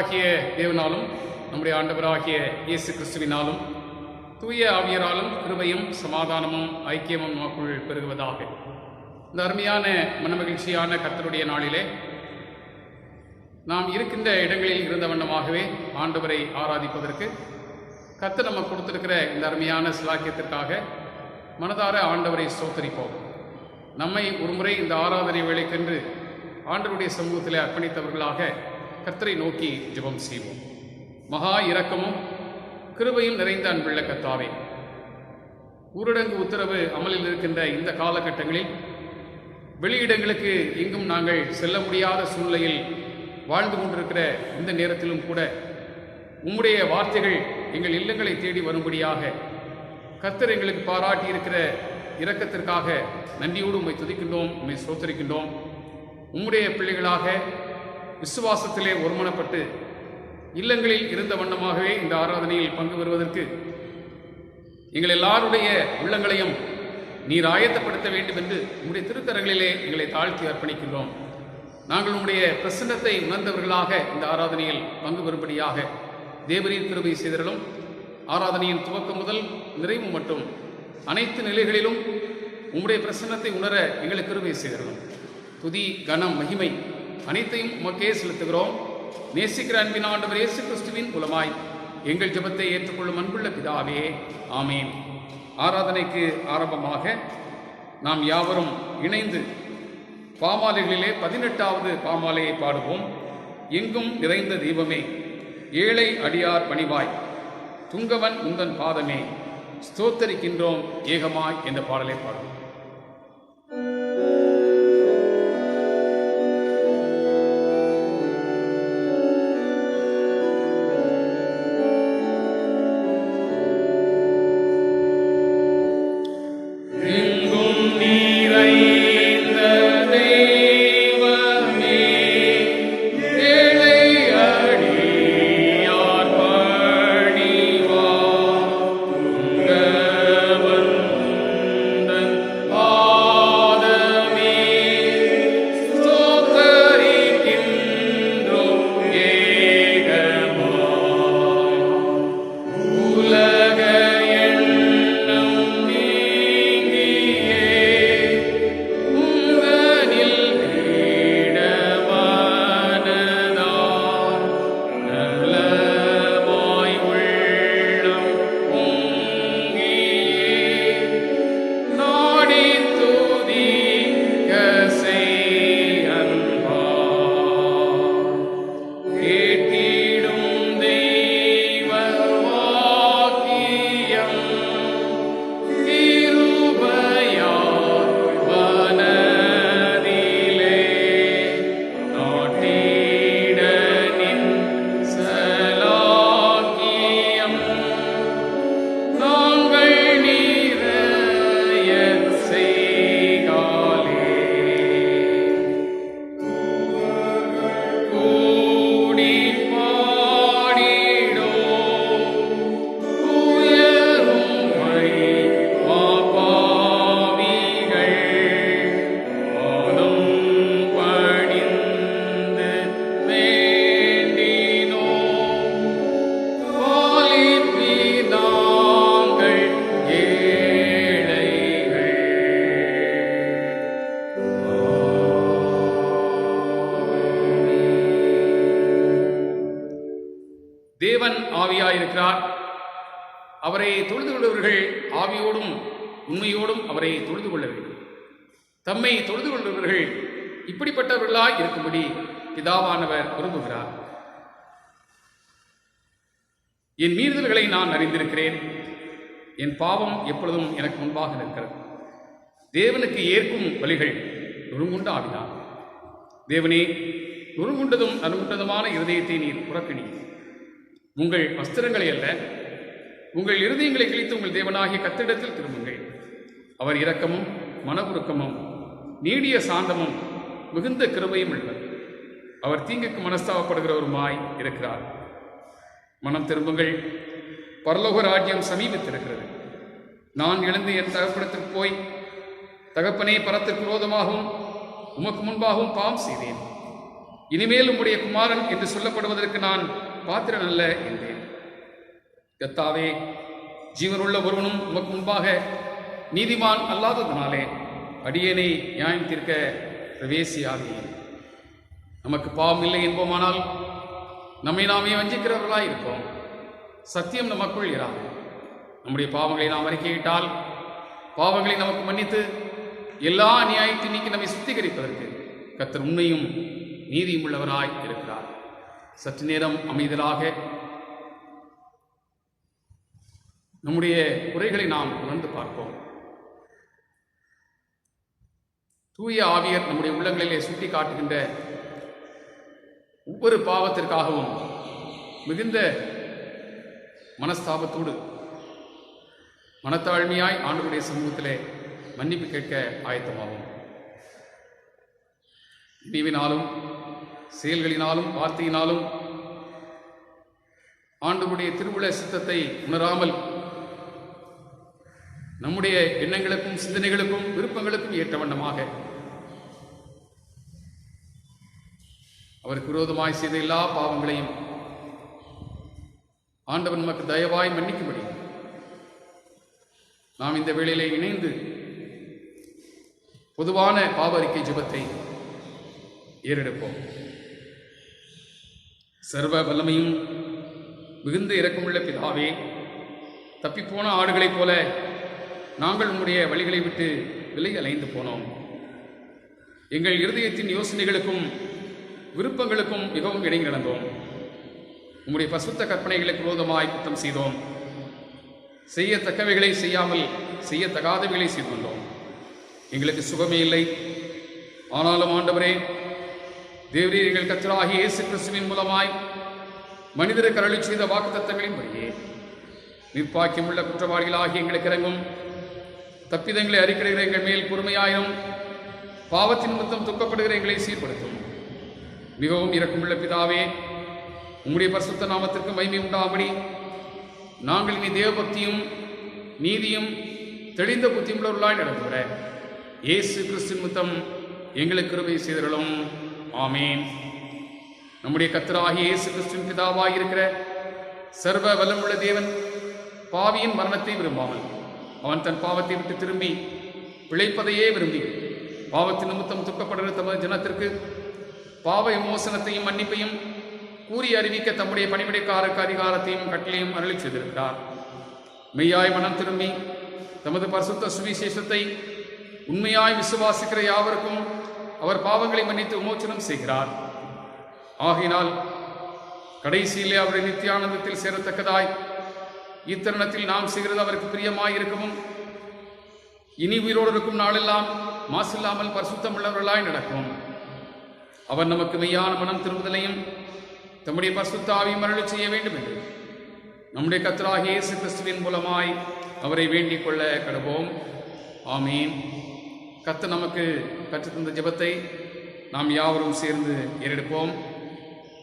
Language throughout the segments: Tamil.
பிதாவாகிய தேவனாலும் நம்முடைய ஆண்டவராகிய இயேசு கிறிஸ்துவினாலும் தூய ஆவியராலும் கிருபையும் சமாதானமும் ஐக்கியமும் நமக்குள் பெருகுவதாக. இந்த அருமையான மனமகிழ்ச்சியான கர்த்தருடைய நாளிலே நாம் இருக்கின்ற இடங்களில் இருந்த வண்ணமாகவே ஆண்டவரை ஆராதிப்பதற்கு கர்த்தர் நமக்கு கொடுத்திருக்கிற இந்த அருமையான சிலாக்கியத்திற்காக மனதார ஆண்டவரை ஸ்தோத்தரிப்போம். நம்மை ஒருமுறை இந்த ஆராதனை வேலைக்கென்று ஆண்டவருடைய சமூகத்தில் அர்ப்பணித்தவர்களாக கர்த்தரை நோக்கி ஜெபம் செய்வோம். மகா இரக்கமும் கிருபையும் நிறைந்த அன்புள்ள கர்த்தாவே, ஊரடங்கு உத்தரவு அமலில் இருக்கின்ற இந்த காலகட்டங்களில் வெளியிடங்களுக்கு எங்கும் நாங்கள் செல்ல முடியாத சூழ்நிலையில் வாழ்ந்து கொண்டிருக்கிற இந்த நேரத்திலும் கூட உம்முடைய வார்த்தைகள் எங்கள் இல்லங்களை தேடி வரும்படியாக கர்த்தர் எங்களுக்கு பாராட்டி இருக்கிற இரக்கத்திற்காக நன்றியோடு உம்மை துதிக்கின்றோம், உம்மை ஸ்தோத்தரிக்கின்றோம். உம்முடைய பிள்ளைகளாக விசுவாசத்திலே ஒருமனப்பட்டு இல்லங்களில் இருந்த வண்ணமாகவே இந்த ஆராதனையில் பங்கு பெறுவதற்கு எங்கள் எல்லாருடைய உள்ளங்களையும் நீர் ஆயத்தப்படுத்த வேண்டும் என்று உம்முடைய திருக்கரங்களிலே எங்களை தாழ்த்தி அர்ப்பணிக்கின்றோம். நாங்கள் உம்முடைய பிரசன்னத்தை உணர்ந்தவர்களாக இந்த ஆராதனையில் பங்கு பெறும்படியாக தேவரீர் கிருபை செய்தருளும். ஆராதனையின் துவக்கம் முதல் நிறைவு மட்டும் அனைத்து நிலைகளிலும் உம்முடைய பிரசன்னத்தை உணர எங்களுக்கு கிருபை செய்தருளும். துதி, கனம், மகிமை அனைத்தையும் உமக்கே செலுத்துகிறோம். நேசிக்கிற அன்பின் ஆண்டவர் இயேசு கிறிஸ்துவின் மூலமாய் எங்கள் ஜெபத்தை ஏற்றுக்கொள்ளும் அன்புள்ள பிதாவே, ஆமேன். ஆராதனைக்கு ஆரம்பமாக நாம் யாவரும் இணைந்து பாமாலைகளிலே 18வது பாமாலையை பாடுவோம். எங்கும் நிறைந்த தீபமே, ஏழை அடியார் பணிவாய், துங்கவன் உந்தன் பாதமே, ஸ்தோத்தரிக்கின்றோம் ஏகமாய் என்ற பாடலை பாடுவோம். தேவன் ஆவியாயிருக்கிறார். அவரை தொழுது கொள்பவர்கள் ஆவியோடும் உண்மையோடும் அவரை தொழுது கொள்ள வேண்டும். தம்மை தொழுது கொள்பவர்கள் இப்படிப்பட்டவர்களாய் இருக்கும்படி பிதாவானவர் விரும்புகிறார். என் மீறுதல்களை நான் அறிந்திருக்கிறேன், என் பாவம் எப்பொழுதும் எனக்கு முன்பாக நிற்கிறது. தேவனுக்கு ஏற்கும் பலிகள் நொறுங்குண்ட ஆவிதான். தேவனே, நொறுங்குண்டதும் நறுங்குண்டதுமான இருதயத்தை நீர் புறக்கணி. உங்கள் வஸ்திரங்களை அல்ல, உங்கள் இருதயங்களை கிழித்து உங்கள் தேவனாகிய கர்த்தரிடத்தில் திரும்புங்கள். அவர் இரக்கமும் மனவுருக்கமும் நீடிய சாந்தமும் மிகுந்த கிருபையும் உள்ளவர். அவர் தீங்குக்கு மனஸ்தாபப்படுகிறவருமாய் இருக்கிறார். மனம் திரும்புங்கள், பரலோக ராஜ்யம் சமீபித்திருக்கிறது. நான் எழுந்து என் தகப்பனிடத்திற்கு போய், தகப்பனே, பரத்திற்கு விரோதமாகவும் உமக்கு முன்பாகவும் பாவம் செய்தேன். இனிமேல் உம்முடைய குமாரன் என்று சொல்லப்படுவதற்கு நான் பாத்திரன் அல்ல என்றேன். கர்த்தாவே, ஜீவனுள்ள ஒருவனும் உமக்கு முன்பாக நீதிமான் அல்லாததனாலே அடியேனை நியாயம் தீர்க்க பிரவேசியாதே. நமக்கு பாவம் இல்லை என்போமானால் நம்மை நாமே வஞ்சிக்கிறவர்களாய் இருப்போம். சத்தியம் நமக்குள் இராது. நம்முடைய பாவங்களை நாம் அறிக்கையிட்டால் பாவங்களை நமக்கு மன்னித்து எல்லா நியாயத்தை நீக்கி நம்மை சுத்திகரிப்பதற்கு கர்த்தர் உண்மையும் நீதியும் உள்ளவராய் இருக்கிறார். சற்று நேரம் அமைதலாக நம்முடைய குறைகளை நாம் உணர்ந்து பார்ப்போம். தூய ஆவியர் நம்முடைய உள்ளங்களிலே சுட்டி காட்டுகின்ற ஒவ்வொரு பாவத்திற்காகவும் மிகுந்த மனஸ்தாபத்தோடு மனத்தாழ்மையாய் ஆண்டவருடைய சமூகத்திலே மன்னிப்பு கேட்க ஆயத்தமாகும். நினைவினாலும் செயல்களினாலும் வார்த்தையினாலும் ஆண்டவருடைய திருவுள சித்தத்தை உணராமல் நம்முடைய எண்ணங்களுக்கும் சிந்தனைகளுக்கும் விருப்பங்களுக்கும் ஏற்ற வண்ணமாக அவருக்கு விரோதமாய் செய்த எல்லா பாவங்களையும் ஆண்டவன் நமக்கு தயவாய் மன்னிக்கும்படி நாம் இந்த வேளையிலே இணைந்து பொதுவான பாவ அறிக்கை ஜெபத்தை ஏறெடுப்போம். சர்வ வல்லமையும் மிகுந்த இரக்கமுள்ள பிதாவே, தப்பிப்போன ஆடுகளைப் போல நாங்கள் உம்முடைய வழிகளை விட்டு விலகி அலைந்து போனோம். எங்கள் இருதயத்தின் யோசனைகளுக்கும் விருப்பங்களுக்கும் மிகவும் இணங்கி நடந்தோம். உம்முடைய பசுத்த கற்பனைகளுக்கு விரோதமாய் குற்றம் செய்தோம். செய்யத்தக்கவைகளை செய்யாமல் செய்யத்தகாதவைகளை செய்து வந்தோம். எங்களுக்கு சுகமே இல்லை. ஆனாலும் ஆண்டவரே, தேவரீர் எங்கள் கர்த்தராகிய இயேசு கிறிஸ்துவின் மூலமாய் மனிதருக்கு அருளி செய்த வாக்குத்தத்தங்களின்படியே நிர்பாக்கியமுள்ள குற்றவாளிகளாகி எங்களுக்கு இறங்கும். தப்பிதங்களை அறிக்கையிடுகிற எங்கள் மேல் பொறுமையாயிரும். பாவத்தின் நிமித்தம் துக்கப்படுகிற எங்களை சீர்படுத்தும். மிகவும் இரக்கமுள்ள பிதாவே, உம்முடைய பரிசுத்த நாமத்திற்கு மகிமை உண்டாகும்படி நாங்கள் இனி தேவபக்தியும் நீதியும் தெளிந்த புத்தியுள்ளவர்களாய் நடந்துவிட இயேசு கிறிஸ்து நிமித்தம் எங்களுக்கு கிருபை செய்தருளும். ஆமேன். நம்முடைய கர்த்தராகிய இயேசு கிறிஸ்துவின் பிதாவாய் இருக்கிற சர்வ வல்லமுள்ள தேவன் பாவியின் மரணத்தை விரும்பாமல் அவன் தன் பாவத்தை விட்டு திரும்பி பிழைப்பதையே விரும்பி பாவத்தின் நிமித்தம் துக்கப்படுகிற தமது ஜனத்திற்கு பாவ விமோசனத்தையும் மன்னிப்பையும் கூறி அறிவிக்க தம்முடைய பணிவிடைக்காரருக்கு அதிகாரத்தையும் கட்டளையும் அருளி செய்திருக்கிறார். மெய்யாய் மனம் திரும்பி தமது பரிசுத்த சுவிசேஷத்தை உண்மையாய் விசுவாசிக்கிற யாவருக்கும் அவர் பாவங்களை மன்னித்து விமோச்சனம் செய்கிறார். ஆகையினால் கடைசியிலே அவருடைய நித்தியானந்தத்தில் சேரத்தக்கதாய் இத்தருணத்தில் நாம் செய்கிறது அவருக்கு பிரியமாய் இருக்கவும் இனி உயிரோடு இருக்கும் நாளெல்லாம் மாசில்லாமல் பரிசுத்தம் உள்ளவர்களாய் நடக்கும். அவர் நமக்கு மெய்யான மனம் திரும்புதலையும் தம்முடைய பரிசுத்த ஆவியும் அருளி செய்ய வேண்டும் என்று நம்முடைய கர்த்தராகிய இயேசு கிறிஸ்துவின் மூலமாய் அவரை வேண்டிக் கொள்ள கடவோம். ஆமீன். கர்த்தர் நமக்கு கற்றுத்தந்த ஜெபத்தை நாம் யாவரும் சேர்ந்து ஏறெடுப்போம்.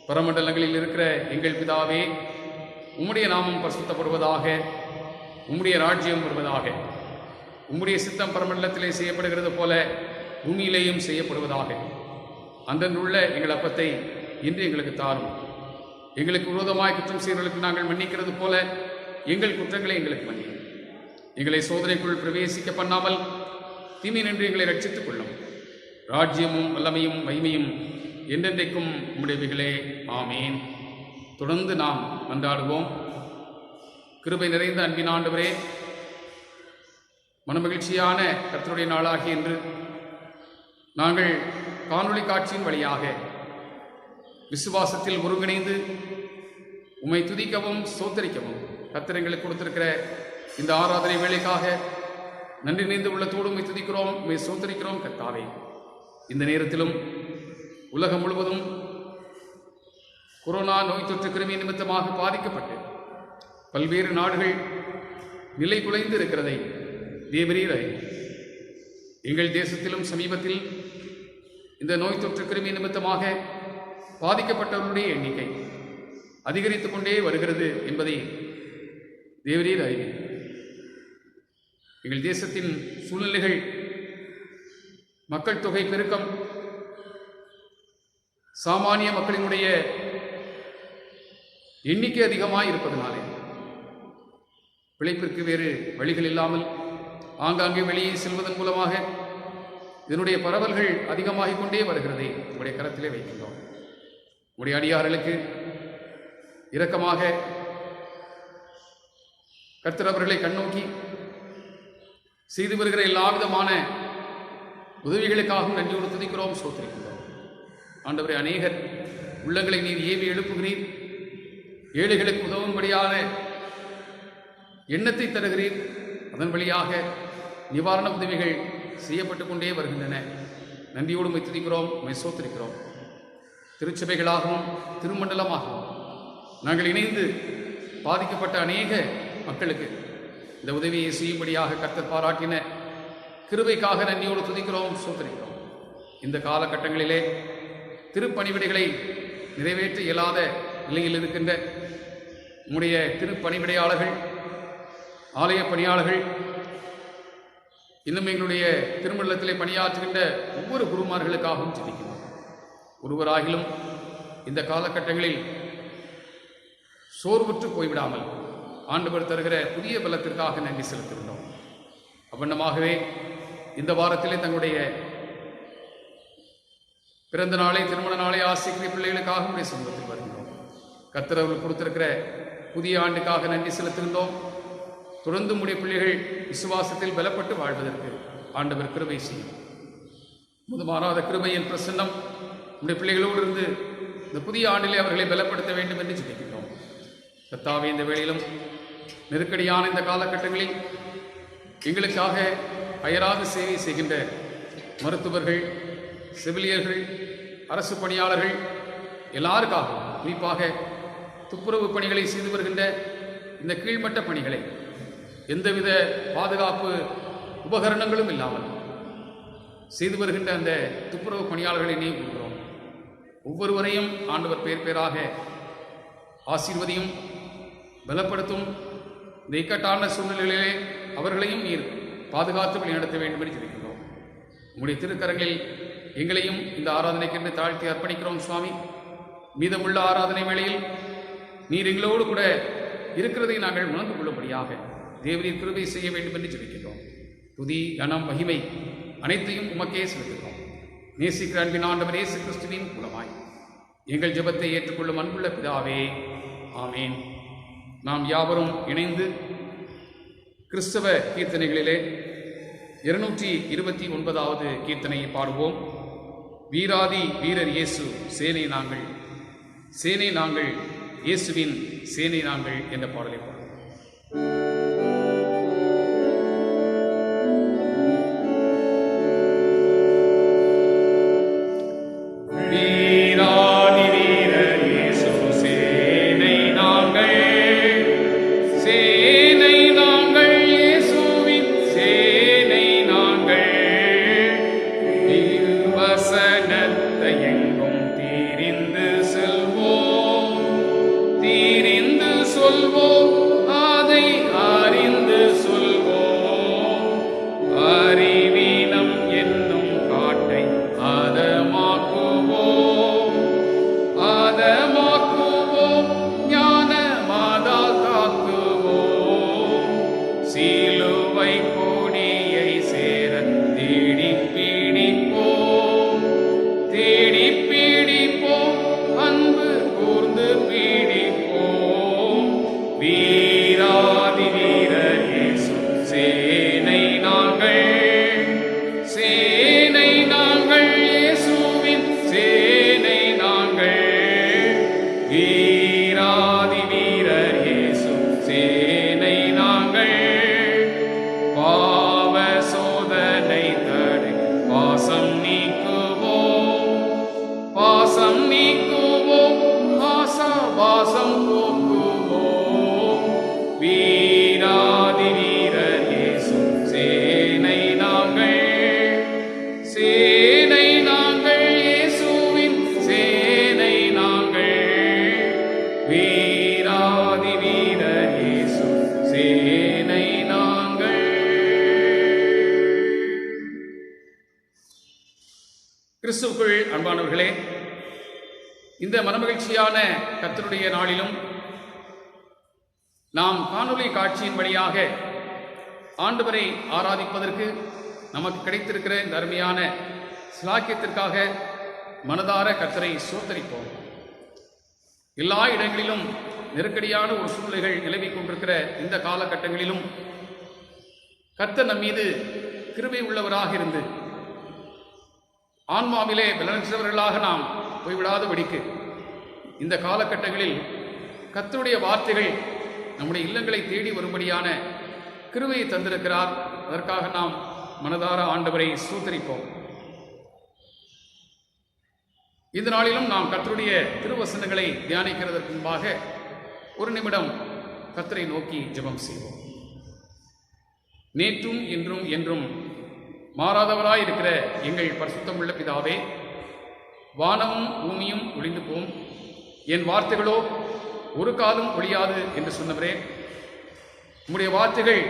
பரமண்டலங்களில் இருக்கிற எங்கள் பிதாவே, உம்முடைய நாமம் பரிசுத்தப்படுவதாக, உம்முடைய ராஜ்யம் வருவதாக, உம்முடைய சித்தம் பரமண்டலத்திலே செய்யப்படுகிறது போல பூமியிலேயும் செய்யப்படுவதாக. அன்றன்றுள்ள எங்கள் அப்பத்தை இன்று எங்களுக்கு தாரும். எங்களுக்கு விரோதமாய் குற்றம் செய்வர்களுக்கு நாங்கள் மன்னிக்கிறது போல எங்கள் குற்றங்களை எங்களுக்கு மன்னியும். எங்களை சோதனைக்குள் பிரவேசிக்க பண்ணாமல் தீமை நின்று எங்களை ரட்சித்துக் கொள்ளும். ராஜ்யமும் வல்லமையும் மகிமையும் என்றென்றைக்கும் உம்முடையவைகளே. ஆமீன். தொடர்ந்து நாம் மன்றாடுவோம். கிருபை நிறைந்த அன்பின் ஆண்டவரே, மனமகிழ்ச்சியான கர்த்தருடைய நாளாகி என்று நாங்கள் காணொளி காட்சியின் வழியாக விசுவாசத்தில் ஒருங்கிணைந்து உம்மை துதிக்கவும் சோத்தரிக்கவும் கர்த்தர் எங்களுக்கு கொடுத்திருக்கிற இந்த ஆராதனை வேலைக்காக நன்றி நிறைந்த உள்ளத்தோடு உம்மை துதிக்கிறோம், உம்மை சோத்தரிக்கிறோம். கர்த்தாவே, இந்த நேரத்திலும் உலகம் முழுவதும் கொரோனா நோய் தொற்று கிருமி நிமித்தமாக பாதிக்கப்பட்டு பல்வேறு நாடுகள் நிலை குலைந்து இருக்கிறதை தேவரீர் எங்கள் தேசத்திலும் சமீபத்தில் இந்த நோய் தொற்று கிருமி நிமித்தமாக பாதிக்கப்பட்டவர்களுடைய எண்ணிக்கை அதிகரித்துக் கொண்டே வருகிறது என்பதை தேவரீர் அறிவீர். எங்கள் தேசத்தின் சூழ்நிலைகள், மக்கள் தொகை பெருக்கம், சாமானிய மக்களினுடைய எண்ணிக்கை அதிகமாக இருப்பதனாலே பிழைப்பிற்கு வேறு வழிகள் இல்லாமல் ஆங்காங்கே வெளியே செல்வதன் மூலமாக இதனுடைய பரவல்கள் அதிகமாகிக் கொண்டே வருகிறதை உங்களுடைய கரத்திலே வைக்கின்றோம். உங்களுடைய அடியார்களுக்கு இரக்கமாக கர்த்தர் அவர்களை கண்ணோக்கி செய்து வருகிற எல்லா விதமான உதவிகளுக்காகவும் நன்றியோடு துதிக்கிறோம், சோத்திரிக்கிறோம். ஆண்டவரே, அநேகர் உள்ளங்களை நீர் ஏவி எழுப்புகிறீர், ஏழைகளுக்கு உதவும்படியான எண்ணத்தை தருகிறீர். அதன் வழியாக நிவாரண உதவிகள் செய்யப்பட்டு கொண்டே வருகின்றன. நன்றியோடு உம்மை துதிக்கிறோம், உம்மை சோத்திரிக்கிறோம். திருச்சபைகளாகவும் திருமண்டலமாகவும் நாங்கள் இணைந்து பாதிக்கப்பட்ட அநேக மக்களுக்கு இந்த உதவியை செய்யும்படியாக கர்த்தர் பாராட்டின கிருபைக்காக நன்றியோடு துதிக்கிறோம், சோத்திரிக்கிறோம். இந்த காலகட்டங்களிலே திருப்பணிவிடைகளை நிறைவேற்ற இயலாத நிலையில் இருக்கின்ற நம்முடைய திருப்பணிவிடையாளர்கள், ஆலய பணியாளர்கள், இன்னும் எங்களுடைய திருமண்டலத்திலே பணியாற்றுகின்ற ஒவ்வொரு குருமார்களுக்காகவும் ஜெபிக்கிறோம். ஒருவராகிலும் இந்த காலகட்டங்களில் சோர்வுற்று போய்விடாமல் ஆண்டவர் தருகிற புதிய பலத்திற்காக நன்றி செலுத்துகின்றோம். அவ்வண்ணமாகவே இந்த வாரத்திலே தங்களுடைய பிறந்த நாளை, திருமண நாளை ஆசிக்கிற பிள்ளைகளுக்காக உடைய சமூகத்தில் வருகின்றோம். கர்த்தர் அவர்கள் கொடுத்திருக்கிற புதிய ஆண்டுக்காக நன்றி செலுத்துகின்றோம். தொடர்ந்து உடைய பிள்ளைகள் விசுவாசத்தில் பலப்பட்டு வாழ்வதற்கு ஆண்டவர் கிருபை செய்யும். முதுமாறாத கிருபையின் பிரசன்னம் உடைய பிள்ளைகளோடு இருந்து இந்த புதிய ஆண்டிலே அவர்களை பலப்படுத்த வேண்டும் என்று ஜெபிக்கின்றோம். கர்த்தாவே, இந்த வேளையிலும் நெருக்கடியான இந்த காலகட்டங்களில் எங்களுக்காக அயராது சேவை செய்கின்ற மருத்துவர்கள், செவிலியர்கள், அரசு பணியாளர்கள் எல்லாருக்காகவும், குறிப்பாக துப்புரவு பணிகளை செய்து வருகின்ற இந்த கீழ்மட்ட பணிகளை எந்தவித பாதுகாப்பு உபகரணங்களும் இல்லாமல் செய்து வருகின்ற அந்த துப்புரவு பணியாளர்களை நியமிக்கிறோம். ஒவ்வொருவரையும் ஆண்டவர் பேர் பேராக ஆசீர்வதியும், பலப்படுத்தும். இந்த இக்கட்டான சூழ்நிலையிலே அவர்களையும் நீர் பாதுகாத்து வழிநடத்த வேண்டும் என்று ஜெபிக்கிறோம். உங்களுடைய திருக்கரங்களில் எங்களையும் இந்த ஆராதனைக்கென்று தாழ்த்தி அர்ப்பணிக்கிறோம் சுவாமி. மீதமுள்ள ஆராதனை வேளையில் நீர் எங்களோடு கூட இருக்கிறதை நாங்கள் உணர்ந்து கொள்ளும்படியாக தேவரீர் கிருபை செய்ய வேண்டும் என்று ஜெபிக்கிறோம். துதி, கனம், மகிமை அனைத்தையும் உமக்கே செலுத்துகிறோம். நேசிக்கிற அன்பின் ஆண்டவர் இயேசு கிறிஸ்துவின் மூலமாய் எங்கள் ஜெபத்தை ஏற்றுக்கொள்ளும் அன்புள்ள பிதாவே, ஆமேன். நாம் யாவரும் இணைந்து கிறிஸ்தவ கீர்த்தனைகளிலே 229வது கீர்த்தனையை பாடுவோம். வீராதி வீரர் இயேசு சேனை நாங்கள், சேனை நாங்கள், இயேசுவின் சேனை நாங்கள் என்ற பாடலை பாடுவோம். கிறிஸ்துவுக்குள் அன்பானவர்களே, இந்த மனமகிழ்ச்சியான கர்த்தருடைய நாளிலும் நாம் காணொளி காட்சியின் வழியாக ஆண்டவரை ஆராதிப்பதற்கு நமக்கு கிடைத்திருக்கிற இந்த அருமையான சிலாக்கியத்திற்காக மனதார கர்த்தரை ஸ்தோத்தரிப்போம். எல்லா இடங்களிலும் நெருக்கடியான ஒரு சூழ்நிலைகள் நிலவிக் கொண்டிருக்கிற இந்த காலகட்டங்களிலும் கர்த்தர் நம் மீது கிருபை உள்ளவராக இருந்து ஆன்மாவிலே பலனற்றவர்களாக நாம் போய்விடாதபடிக்கு இந்த காலகட்டங்களில் கர்த்தருடைய வார்த்தைகள் நம்முடைய இல்லங்களை தேடி வரும்படியான கிருபையை தந்திருக்கிறார். அதற்காக நாம் மனதார ஆண்டவரை ஸ்தோத்தரிப்போம். இந்த நாளிலும் நாம் கர்த்தருடைய திருவசனங்களை தியானிக்கிறதற்கு முன்பாக ஒரு நிமிடம் கர்த்தரை நோக்கி ஜெபம் செய்வோம். நேற்றும் இன்றும் என்றும் மாறாதவராய் இருக்கிற எங்கள் பரிசுத்தமுள்ள பிதாவே, வானமும் பூமியும் ஒழிந்து போம், என் வார்த்தைகளோ ஒரு காலம் ஒழியாது என்று சொன்னவரே, உம்முடைய வார்த்தைகள்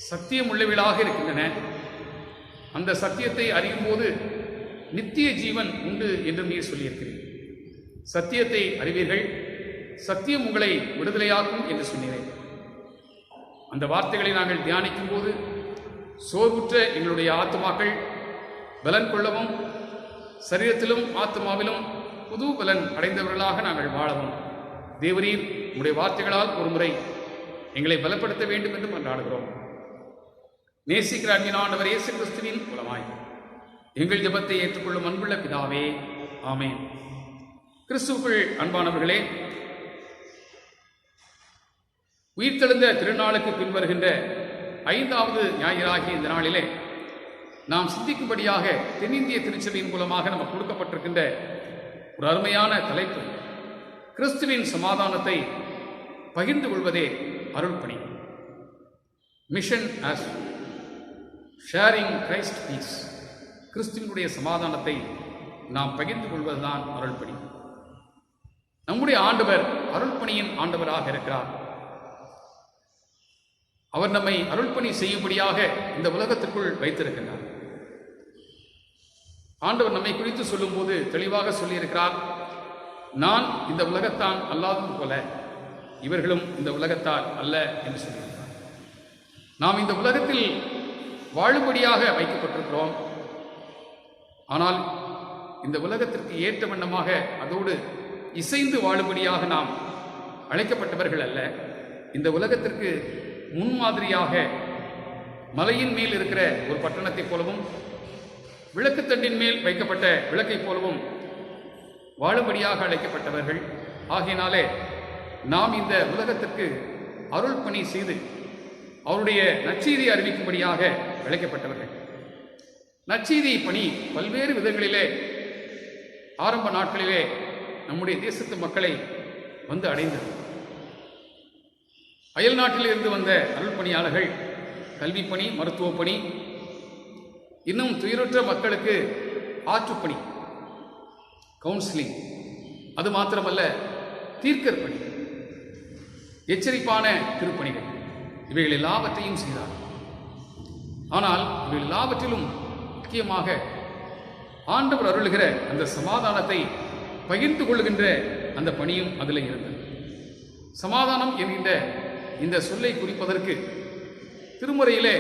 சத்தியம் உள்ளவைகளாக இருக்கின்றன. அந்த சத்தியத்தை அறியும் போது நித்திய ஜீவன் உண்டு என்று நீர் சொல்லியிருக்கிறீர். சத்தியத்தை அறிவீர்கள், சத்தியம் உங்களை விடுதலையாகும் என்று சொன்னீரேன். அந்த வார்த்தைகளை நாங்கள் தியானிக்கும் போது சோர்வுற்ற எங்களுடைய ஆத்துமாக்கள் பலன் கொள்ளவும், சரீரத்திலும் ஆத்மாவிலும் புது பலன் அடைந்தவர்களாக நாங்கள் வாழவும் தேவரீர் உம்முடைய வார்த்தைகளால் ஒரு முறை எங்களை பலப்படுத்த வேண்டும் என்று கொண்டாடுகிறோம். நேசிக்கிற அன்பின் ஆண்டவர் இயேசு கிறிஸ்துவின் மூலமாய் எங்கள் ஜெபத்தை ஏற்றுக்கொள்ளும் அன்புள்ள பிதாவே, ஆமென். கிறிஸ்துவுக்குள் அன்பானவர்களே, உயிர்த்தெழுந்த திருநாளுக்கு பின்வருகின்ற 5வது ஞாயிறாகிய இந்த நாளிலே நாம் சிந்திக்கும்படியாக தென்னிந்திய திருச்சபையின் மூலமாக நமக்கு கொடுக்கப்பட்டிருக்கின்ற ஒரு அருமையான தலைப்பு, கிறிஸ்துவின் சமாதானத்தை பகிர்ந்து கொள்வதே அருள்பணி. Mission as sharing Christ peace. கிறிஸ்துவினுடைய சமாதானத்தை நாம் பகிர்ந்து கொள்வதுதான் அருள்பணி. நம்முடைய ஆண்டவர் அருள்பணியின் ஆண்டவராக இருக்கிறார். அவர் நம்மை அருள்பணி செய்யும்படியாக இந்த உலகத்திற்குள் வைத்திருக்கிறார். ஆண்டவர் நம்மை குறித்து சொல்லும்போது தெளிவாக சொல்லியிருக்கிறார், நான் இந்த உலகத்தான் அல்லாதது போல இவர்களும் இந்த உலகத்தால் அல்ல என்று சொல்லியிருக்கிறார். நாம் இந்த உலகத்தில் வாழும்படியாக வைக்கப்பட்டிருக்கிறோம். ஆனால் இந்த உலகத்திற்கு ஏற்ற வண்ணமாக அதோடு இசைந்து வாழும்படியாக நாம் அழைக்கப்பட்டவர்கள் அல்ல. இந்த உலகத்திற்கு முன்மாதிரியாக மலையின் மேல் இருக்கிற ஒரு பட்டணத்தைப் போலவும் விளக்குத்தண்டின் மேல் வைக்கப்பட்ட விளக்கைப் போலவும் வாழும்படியாக அழைக்கப்பட்டவர்கள். ஆகையினாலே நாம் இந்த உலகத்திற்கு அருள் பணி செய்து அவருடைய நற்செய்தியை அறிவிக்கும்படியாக அழைக்கப்பட்டவர்கள். நற்செய்தி பணி பல்வேறு விதங்களிலே ஆரம்ப நாட்களிலே நம்முடைய தேசத்து மக்களை வந்து அடைந்தது. அயல் நாட்டில் இருந்து வந்த அருள் பணியாளர்கள் கல்விப்பணி, மருத்துவ பணி, இன்னும் துயருற்ற மக்களுக்கு ஆற்றுப்பணி, கவுன்சிலிங், அது மாத்திரமல்ல தீர்க்கற் பணி, எச்சரிப்பான திருப்பணிகள், இவைகள் எல்லாவற்றையும் செய்தார். ஆனால் இவைகள் எல்லாவற்றிலும் முக்கியமாக ஆண்டவர் அருளுகிற அந்த சமாதானத்தை பகிர்ந்து கொள்கின்ற அந்த பணியும் அதில் இருந்தது. சமாதானம் என்கின்ற இந்த சொல்லை குறிப்பதற்கு திருமுறையிலே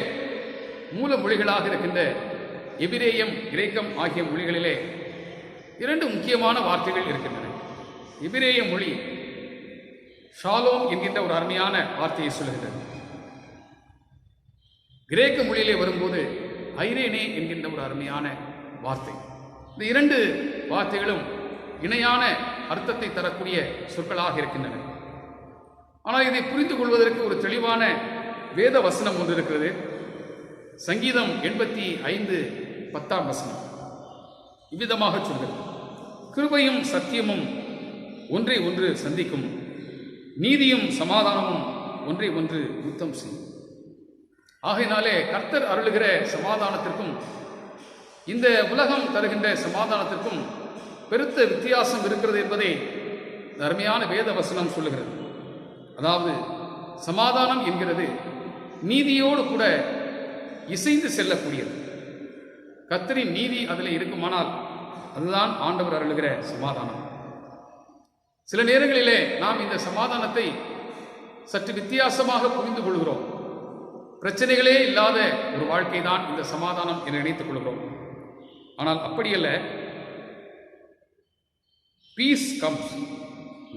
மூல மொழிகளாக இருக்கின்ற எபிரேயம், கிரேக்கம் ஆகிய மொழிகளிலே 2 முக்கியமான வார்த்தைகள் இருக்கின்றன. எபிரேய மொழி ஷாலோம் என்கின்ற ஒரு அருமையான வார்த்தையை சொல்லுகிறது. கிரேக்க மொழியிலே வரும்போது ஐரேனே என்கின்ற ஒரு அருமையான வார்த்தை. இந்த 2 வார்த்தைகளும் இணையான அர்த்தத்தை தரக்கூடிய சொற்களாக இருக்கின்றன. ஆனால் இதை புரிந்து கொள்வதற்கு ஒரு தெளிவான வேத வசனம் ஒன்று இருக்கிறது. சங்கீதம் 85:10 இவ்விதமாக சொல்கிறது, கிருபையும் சத்தியமும் ஒன்றை ஒன்று சந்திக்கும், நீதியும் சமாதானமும் ஒன்றை ஒன்று யுத்தம் செய்யும். ஆகையினாலே கர்த்தர் அருளுகிற சமாதானத்திற்கும் இந்த உலகம் தருகின்ற சமாதானத்திற்கும் பெருத்த வித்தியாசம் இருக்கிறது என்பதை அருமையான வேத வசனம் சொல்லுகிறது. அதாவது சமாதானம் என்கிறது நீதியோடு கூட இசைந்து செல்லக்கூடியது. கர்த்தரின் நீதி அதில் இருக்குமானால் அதுதான் ஆண்டவர் அருளுகிற சமாதானம். சில நேரங்களிலே நாம் இந்த சமாதானத்தை சற்று வித்தியாசமாக புரிந்து கொள்கிறோம். பிரச்சனைகளே இல்லாத ஒரு வாழ்க்கை தான் இந்த சமாதானம் என்று நினைத்துக் கொள்கிறோம். ஆனால் அப்படியல்ல. Peace comes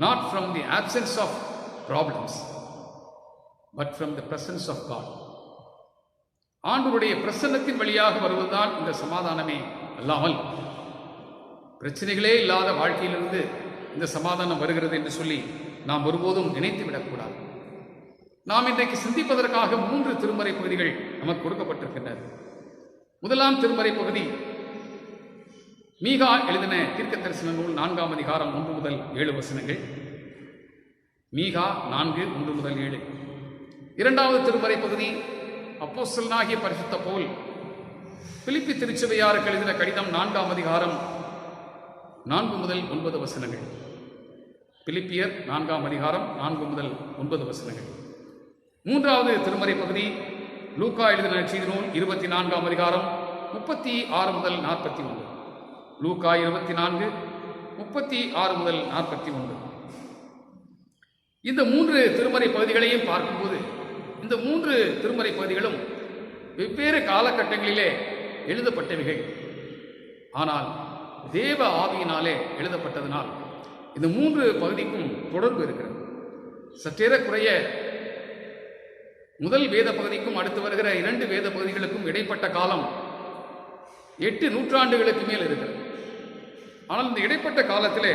not from the absence of problems but from the presence of God. ஆண்டவருடைய பிரசன்னத்தின் வழியாக வருவதுதான் இந்த சமாதானமே அல்லாமல் பிரச்சனைகளே இல்லாத வாழ்க்கையிலிருந்து இந்த சமாதானம் வருகிறது என்று சொல்லி நாம் ஒருபோதும் நினைத்து விடக்கூடாது. நாம் இன்றைக்கு சிந்திப்பதற்காக 3 திருமறை பகுதிகள் நமக்கு கொடுக்கப்பட்டிருக்கின்றன. முதலாம் திருமறை பகுதி மீகா எழுதின தீர்க்க தரிசன நூல் 4ஆம் அதிகாரம் 1 முதல் 7 வசனங்கள். மீகா 4 1 முதல் 7. இரண்டாவது திருமறை பகுதி அப்போஸ்தலனாகிய பரிசுத்த பவுல் பிலிப்பி திருச்சபையாருக்கு எழுதின கடிதம் 4ஆம் அதிகாரம் 4 முதல் 9 வசனங்கள். பிலிப்பியர் 4ஆம் அதிகாரம் 4 முதல் 9 வசனங்கள். மூன்றாவது திருமறை பகுதி லூக்கா எழுதின நற்செய்தி நூல் 24ஆம் அதிகாரம் 36 முதல் 41. லூக்கா 24 36 முதல் 41. இந்த 3 திருமறை பகுதிகளையும் பார்க்கும்போது இந்த 3 திருமறை பகுதிகளும் வெவ்வேறு காலகட்டங்களிலே எழுதப்பட்டவைகள். ஆனால் தேவ ஆவியினாலே எழுதப்பட்டதனால் இந்த 3 பகுதிக்கும் தொடர்பு இருக்கிறது. சற்றேறக்குறைய முதல் வேத பகுதிக்கும் அடுத்து வருகிற 2 வேத பகுதிகளுக்கும் இடைப்பட்ட காலம் 8 நூற்றாண்டுகளுக்கு மேல் இருக்கிறது. ஆனால் இந்த இடைப்பட்ட காலத்திலே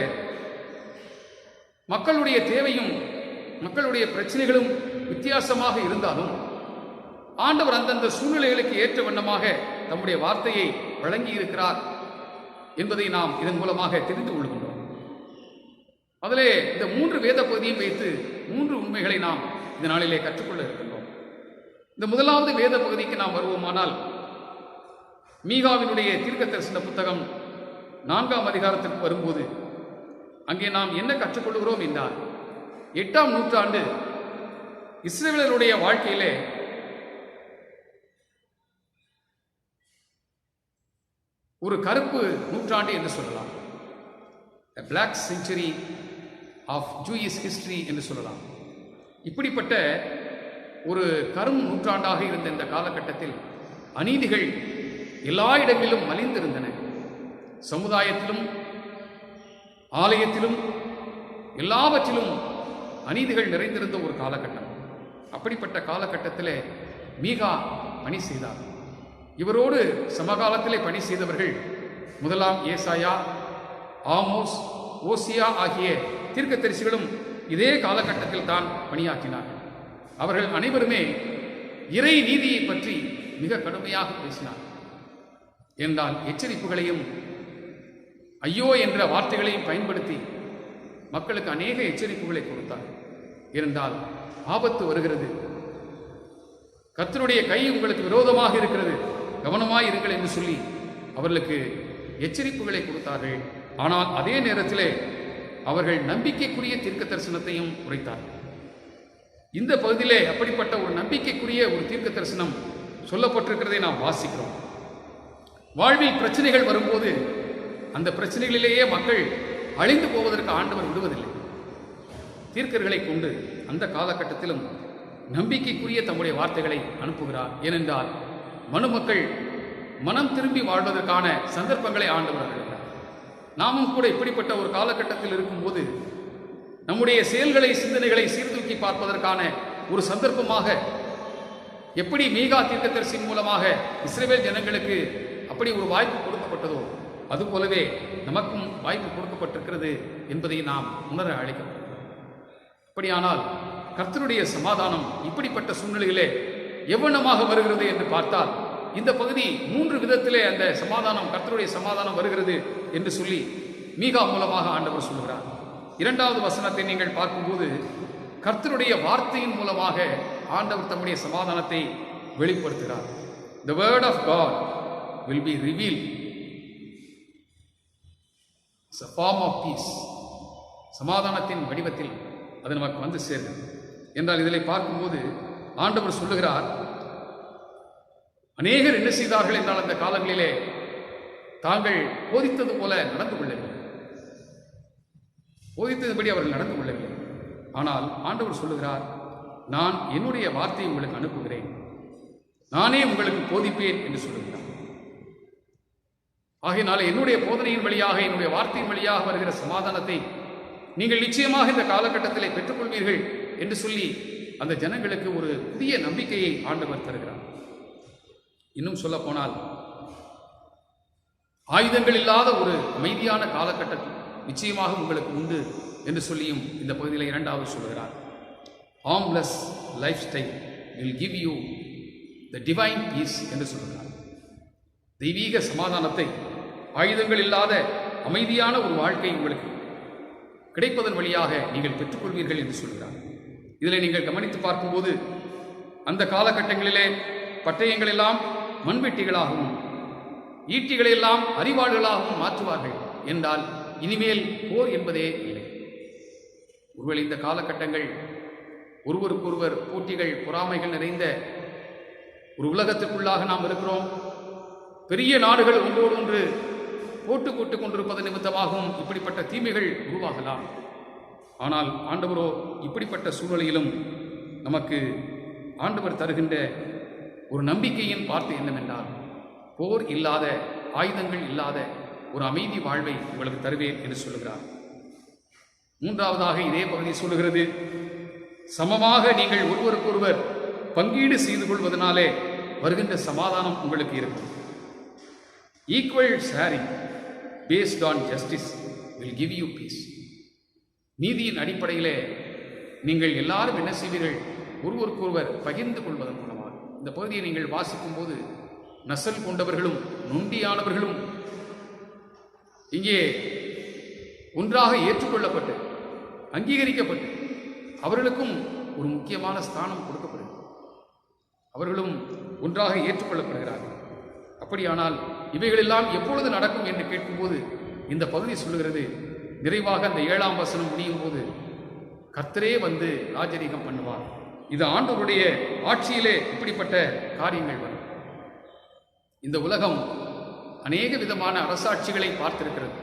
மக்களுடைய தேவையும் மக்களுடைய பிரச்சனைகளும் வித்தியாசமாக இருந்தாலும் ஆண்டவர் அந்தந்த சூழ்நிலைகளுக்கு ஏற்ற வண்ணமாக தம்முடைய வார்த்தையை வழங்கி இருக்கிறார் என்பதை நாம் இதன் மூலமாக தெரிந்து கொள்கின்றோம். அதிலே இந்த 3 வேத பகுதியும் வைத்து 3 உண்மைகளை நாம் இந்த நாளிலே கற்றுக்கொள்ள இருக்கின்றோம். இந்த முதலாவது வேத பகுதிக்கு நாம் வருவோமானால் மீகாவினுடைய தீர்க்க தரிசன புத்தகம் 4ஆம் அதிகாரத்திற்கு வரும்போது அங்கே நாம் என்ன கற்றுக்கொள்கிறோம் என்றால் 8ஆம் நூற்றாண்டு இஸ்ரவேலருடைய வாழ்க்கையிலே ஒரு கருப்பு நூற்றாண்டு என்று சொல்லலாம். A black century of Jewish history என்று சொல்லலாம். இப்படிப்பட்ட ஒரு கரும் நூற்றாண்டாக இருந்த இந்த காலகட்டத்தில் அநீதிகள் எல்லா இடங்களிலும் மலிந்திருந்தன. சமுதாயத்திலும் ஆலயத்திலும் எல்லாவற்றிலும் அநீதிகள் நிறைந்திருந்த ஒரு காலகட்டம். அப்படிப்பட்ட காலகட்டத்தில் மீகா பணி செய்தார். இவரோடு சமகாலத்திலே பணி செய்தவர்கள் முதலாம் ஏசாயா, ஆமோஸ், ஓசியா ஆகிய தீர்க்கதரிசிகளும் இதே காலகட்டத்தில் தான் பணியாற்றினார்கள். அவர்கள் அனைவருமே இறை நீதியை பற்றி மிக கடுமையாக பேசினார். என்றால் எச்சரிப்புகளையும் ஐயோ என்ற வார்த்தைகளையும் பயன்படுத்தி மக்களுக்கு அநேக எச்சரிப்புகளை கொடுத்தார். ஏனென்றால் ஆபத்து வருகிறது, கர்த்தருடைய கை உங்களுக்கு விரோதமாக இருக்கிறது, கவனமாய் இருங்கள் என்று சொல்லி அவர்களுக்கு எச்சரிப்புகளை கொடுத்தார்கள். ஆனால் அதே நேரத்திலே அவர்கள் நம்பிக்கைக்குரிய தீர்க்க தரிசனத்தையும் உரைத்தார்கள். இந்த பகுதியிலே அப்படிப்பட்ட ஒரு நம்பிக்கைக்குரிய ஒரு தீர்க்க தரிசனம் சொல்லப்பட்டிருக்கிறதை நாம் வாசிக்கிறோம். வாழ்வில் பிரச்சனைகள் வரும்போது அந்த பிரச்சனைகளிலேயே மக்கள் அழிந்து போவதற்கு ஆண்டவர் விடுவதில்லை. தீர்க்கர்களை கொண்டு அந்த காலகட்டத்திலும் நம்பிக்கைக்குரிய தம்முடைய வார்த்தைகளை அனுப்புகிறார். ஏனென்றால் மனுமக்கள் மனம் திரும்பி வாழ்வதற்கான சந்தர்ப்பங்களை ஆண்டவர் அருளுகிறார். நாமும் கூட இப்படிப்பட்ட ஒரு காலகட்டத்தில் இருக்கும்போது நம்முடைய செயல்களை, சிந்தனைகளை சீர்தூக்கி பார்ப்பதற்கான ஒரு சந்தர்ப்பமாக எப்படி மீகா தீர்க்கதரிசியின் மூலமாக இஸ்ரவேல் ஜனங்களுக்கு அப்படி ஒரு வாய்ப்பு கொடுக்கப்பட்டதோ அதுபோலவே நமக்கும் வாய்ப்பு கொடுக்கப்பட்டிருக்கிறது என்பதை நாம் உணர அழைக்கிறோம். அப்படியானால் கர்த்தருடைய சமாதானம் இப்படிப்பட்ட சூழ்நிலையிலே எவ்வளமாக வருகிறது என்று பார்த்தால் இந்த பகுதி 3 விதத்திலே அந்த சமாதானம், கர்த்தருடைய சமாதானம் வருகிறது என்று சொல்லி மீகா மூலமாக ஆண்டவர் சொல்கிறார். 2வது வசனத்தை நீங்கள் பார்க்கும்போது கர்த்தருடைய வார்த்தையின் மூலமாக ஆண்டவர் தம்முடைய சமாதானத்தை வெளிப்படுத்துகிறார். The word of God will be revealed as a form of peace. சமாதானத்தின் வடிவத்தில் அது நமக்கு வந்து சேர்ந்தது என்றால் இதில் பார்க்கும்போது ஆண்டவர் சொல்லுகிறார், அநேகர் என்ன செய்தார்கள் என்றால் அந்த காலங்களிலே தாங்கள் போதித்தது போல நடந்து கொள்ளவில்லை, போதித்ததுபடி அவர்கள் நடந்து கொள்ளவில்லை. ஆனால் ஆண்டவர் சொல்லுகிறார், நான் என்னுடைய வார்த்தையை உங்களுக்கு அனுப்புகிறேன், நானே உங்களுக்கு போதிப்பேன் என்று சொல்லுகிறார். ஆகையினால என்னுடைய போதனையின் வழியாக, என்னுடைய வார்த்தையின் வழியாக வருகிற சமாதானத்தை நீங்கள் நிச்சயமாக இந்த காலகட்டத்திலே பெற்றுக்கொள்வீர்கள் என்று சொல்லி அந்த ஜனங்களுக்கு ஒரு புதிய நம்பிக்கையை ஆண்டவர் தருகிறார். இன்னும் சொல்ல போனால், ஆயுதங்கள் இல்லாத ஒரு அமைதியான காலகட்டம் நிச்சயமாக உங்களுக்கு உண்டு என்று சொல்லியும் இந்த பகுதியில் இரண்டாவது சொல்கிறார். Harmless lifestyle will give you the divine peace என்று சொல்கிறார். தெய்வீக சமாதானத்தை, ஆயுதங்கள் இல்லாத அமைதியான ஒரு வாழ்க்கை உங்களுக்கு கிடைப்பதன் வழியாக நீங்கள் பெற்றுக்கொள்வீர்கள் என்று சொல்கிறார். இதில் நீங்கள் கவனித்து பார்க்கும்போது, அந்த காலகட்டங்களிலே பட்டயங்கள் எல்லாம் மண்வெட்டிகளாகவும் ஈட்டிகளெல்லாம் அறிவாளுகளாகவும் மாற்றுவார்கள் என்றால் இனிமேல் போர் என்பதே இல்லை. ஒருவேளை இந்த காலகட்டங்கள் ஒருவருக்கொருவர் போட்டிகள், பொறாமைகள் நிறைந்த ஒரு உலகத்திற்குள்ளாக நாம் இருக்கிறோம். பெரிய நாடுகள் ஒன்றோடு ஒன்று போட்டுக் கொண்டிருப்பதன் நிமித்தமாகவும் இப்படிப்பட்ட தீமைகள் உருவாகலாம். ஆனால் ஆண்டவரோ இப்படிப்பட்ட சூழலிலும் நமக்கு ஆண்டவர் தருகின்ற ஒரு நம்பிக்கையின் வார்த்தை என்னவென்றால், போர் இல்லாத, ஆயுதங்கள் இல்லாத ஒரு அமைதி வாழ்வை உங்களுக்கு தருவேன் என்று சொல்லுகிறார். மூன்றாவதாக இதே பகுதி சொல்லுகிறது, சமமாக நீங்கள் ஒருவருக்கொருவர் பங்கீடு செய்து கொள்வதனாலே வருகின்ற சமாதானம் உங்களுக்கு இருக்கும். Equal sharing based on justice will give you piece. நீதியின் அடிப்படையிலே நீங்கள் எல்லாரும் என்ன செய்வீர்கள்? ஒருவருக்கொருவர் பகிர்ந்து கொள்வதன் மூலமாக. இந்த பகுதியை நீங்கள் வாசிக்கும் போது நசல் கொண்டவர்களும் நொண்டியானவர்களும் இங்கே ஒன்றாக ஏற்றுக்கொள்ளப்பட்டு அங்கீகரிக்கப்பட்டு அவர்களுக்கும் ஒரு முக்கியமான ஸ்தானம் கொடுக்கப்படுகிறது. அவர்களும் ஒன்றாக ஏற்றுக்கொள்ளப்படுகிறார்கள். அப்படியானால் இவைகளெல்லாம் எப்பொழுது நடக்கும் என்று கேட்கும்போது இந்த பகுதி சொல்லுகிறது, நிறைவாக அந்த 7ஆம் வசனம் முடியும் போது கர்த்தரே வந்து ராஜரீகம் பண்ணுவார். இது ஆண்டவருடைய ஆட்சியிலே இப்படிப்பட்ட காரியங்கள் வரும். இந்த உலகம் அநேக விதமான அரசாட்சிகளை பார்த்திருக்கிறது.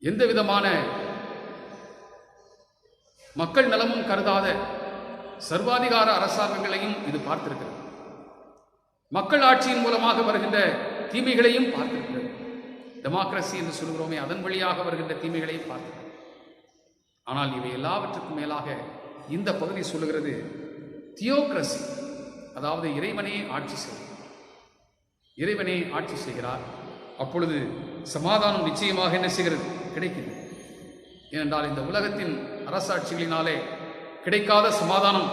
எந்த விதமான மக்கள் நலமும் கருதாத சர்வாதிகார அரசாங்கங்களையும் இது பார்த்திருக்கிறது. மக்கள் ஆட்சியின் மூலமாக வருகின்ற தீமைகளையும் பார்த்திருக்கிறது. டெமோக்ரஸி என்று சொல்கிறோமே, அதன் வழியாக வருகின்ற தீமைகளையும் பார்த்திருக்கிறது. ஆனால் இவை எல்லாவற்றுக்கும் மேலாக இந்த பகுதி சொல்லுகிறது தியோக்ரசி, அதாவது இறைவனே ஆட்சி செய்கிறார். இறைவனே ஆட்சி செய்கிறார். அப்பொழுது சமாதானம் நிச்சயமாக என்ன செய்கிறது? கிடைக்கிறது. ஏனென்றால் இந்த உலகத்தின் அரசாட்சிகளினாலே கிடைக்காத சமாதானம்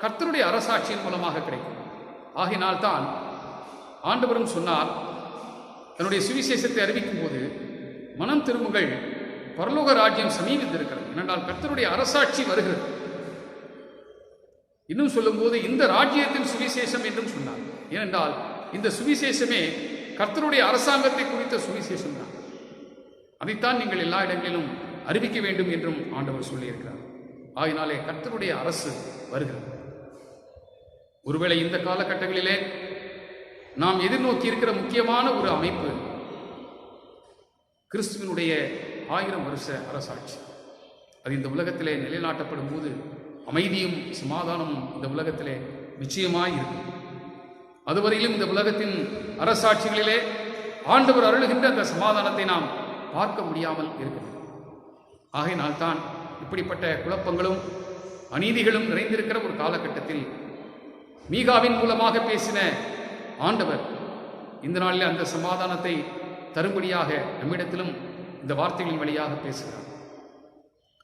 கர்த்தருடைய அரசாட்சியின் மூலமாக கிடைக்கும். ஆகினால்தான் ஆண்டவரும் சொன்னார், தன்னுடைய சுவிசேஷத்தை அறிவிக்கும் போது, மனம் திரும்புங்கள், பரலோக ராஜ்யம் சமீபித்திருக்கிறது. ஏனென்றால் கர்த்தருடைய அரசாட்சி வருகிறது. இன்னும் சொல்லும்போது இந்த ராஜ்யத்தின் சுவிசேஷம் என்றும் சொன்னார். ஏனென்றால் இந்த சுவிசேஷமே கர்த்தருடைய அரசாங்கத்தை குறித்த சுவிசேஷம் தான். அதைத்தான் நீங்கள் எல்லா இடங்களிலும் அறிவிக்க வேண்டும் என்றும் ஆண்டவர் சொல்லியிருக்கிறார். ஆகினாலே கர்த்தருடைய அரசு வருகிறது. ஒருவேளை இந்த காலகட்டங்களிலே நாம் எதிர்நோக்கி இருக்கிற முக்கியமான ஒரு அமைப்பு கிறிஸ்துவனுடைய 1000 வருஷ அரசாட்சி. அது இந்த உலகத்திலே நிலைநாட்டப்படும் போது அமைதியும் சமாதானமும் இந்த உலகத்திலே நிச்சயமாய் இருக்கும். அதுவரையிலும் இந்த உலகத்தின் அரசாட்சிகளிலே ஆண்டவர் அருளுகின்ற அந்த சமாதானத்தை நாம் பார்க்க முடியாமல் இருக்கிறது. ஆகையினால்தான் இப்படிப்பட்ட குழப்பங்களும் அநீதிகளும் நிறைந்திருக்கிற ஒரு காலகட்டத்தில் மீகாவின் மூலமாக பேசின ஆண்டவர் இந்த நாளில் அந்த சமாதானத்தை தரும்படியாக நம்மிடத்திலும் இந்த வார்த்தைகளின் வழியாக பேசுகிறார்.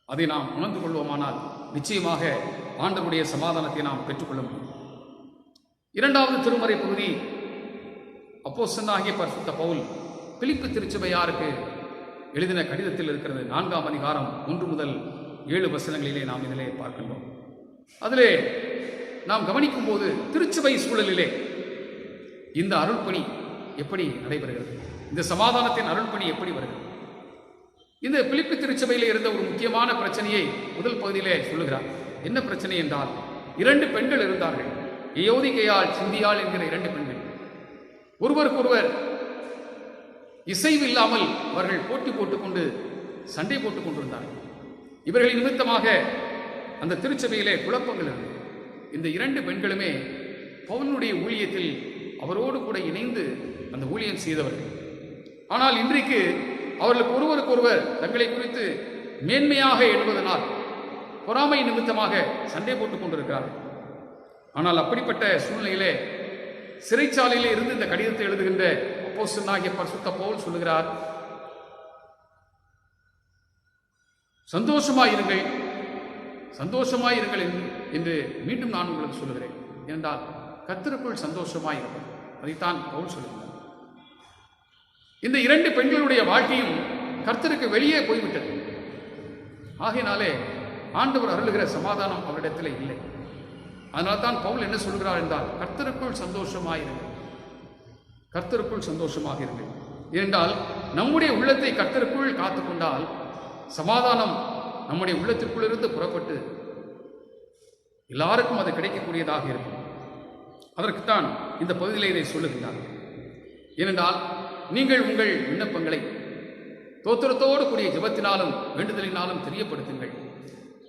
அதை நாம் உணர்ந்து கொள்வோமானால் நிச்சயமாக ஆண்டவருடைய சமாதானத்தை நாம் பெற்றுக்கொள்ள முடியும். 2வது திருமறை பகுதி அப்போஸ்தலனாகிய பரிசுத்த பவுல் பிலிப்பு திருச்சபையாருக்கு எழுதின கடிதத்தில் இருக்கிறது. 4ஆம் அதிகாரம் 1 முதல் 7 வசனங்களிலே நாம் இதிலே பார்க்கின்றோம். அதிலே நாம் கவனிக்கும் போது திருச்சபை சூழலிலே இந்த அருள்பணி எப்படி நடைபெறுகிறது, இந்த சமாதானத்தின் அருள்பணி எப்படி வருகிறது. இந்த பிலிப்பு திருச்சபையிலே இருந்த ஒரு முக்கியமான பிரச்சனையை முதல் பகுதியிலே சொல்லுகிறார். என்ன பிரச்சனை என்றால், 2 பெண்கள் இருந்தார்கள். எயோதிகையாள், சிந்தியாள் என்கிற 2 பெண்கள். ஒருவருக்கொருவர் இசைவு இல்லாமல் அவர்கள் போட்டி போட்டுக்கொண்டு சண்டை போட்டுக் கொண்டிருந்தார்கள். இவர்களின் நிமித்தமாக அந்த திருச்சபையிலே குழப்பங்கள் இருந்தது. இந்த இரண்டு பெண்களுமே பவுலுடைய ஊழியத்தில் அவரோடு கூட இணைந்து அந்த ஊழியம் செய்தவர்கள். ஆனால் இன்றைக்கு அவர்களுக்கு ஒருவருக்கொருவர் தங்களை குறித்து மேன்மையாக எண்ணுவதனால் பொறாமை நிமித்தமாக சண்டை போட்டுக் கொண்டிருக்கிறார்கள். ஆனால் அப்படிப்பட்ட சூழ்நிலையிலே சிறைச்சாலையிலே இருந்து இந்த கடிதத்தை எழுதுகின்ற அப்போஸ்தலனாகிய பரிசுத்த பவுல் சொல்லுகிறார், சந்தோஷமாயிருங்கள், சந்தோஷமாயிருங்கள் என்று மீண்டும் நான் உங்களுக்கு சொல்லுகிறேன். என்றால் கர்த்தருக்குள் சந்தோஷமாயிருங்கள். அதைத்தான் பவுல் சொல்லுகிறார். இந்த இரண்டு பெண்களுடைய வாழ்க்கையும் கர்த்தருக்கு வெளியே போய்விட்டது. ஆகையினாலே ஆண்டவர் அருளுகிற சமாதானம் அவரிடத்தில் இல்லை. அதனால தான் பவுல் என்ன சொல்கிறார் என்றால், கர்த்தருக்குள் சந்தோஷமாயிருங்கள், கர்த்தருக்குள் சந்தோஷமாக இருங்கள். ஏனென்றால் நம்முடைய உள்ளத்தை கர்த்தருக்குள் காத்துக்கொண்டால் சமாதானம் நம்முடைய உள்ளத்திற்குள்ளிருந்து புறப்பட்டு எல்லாருக்கும் அது கிடைக்கக்கூடியதாக இருக்கும். அதற்குத்தான் இந்த பகுதியில் இதை சொல்லுகின்றார். ஏனென்றால் நீங்கள் உங்கள் விண்ணப்பங்களை தோத்திரத்தோடு கூடிய ஜெபத்தினாலும் வேண்டுதலினாலும் தெரியப்படுத்துங்கள்.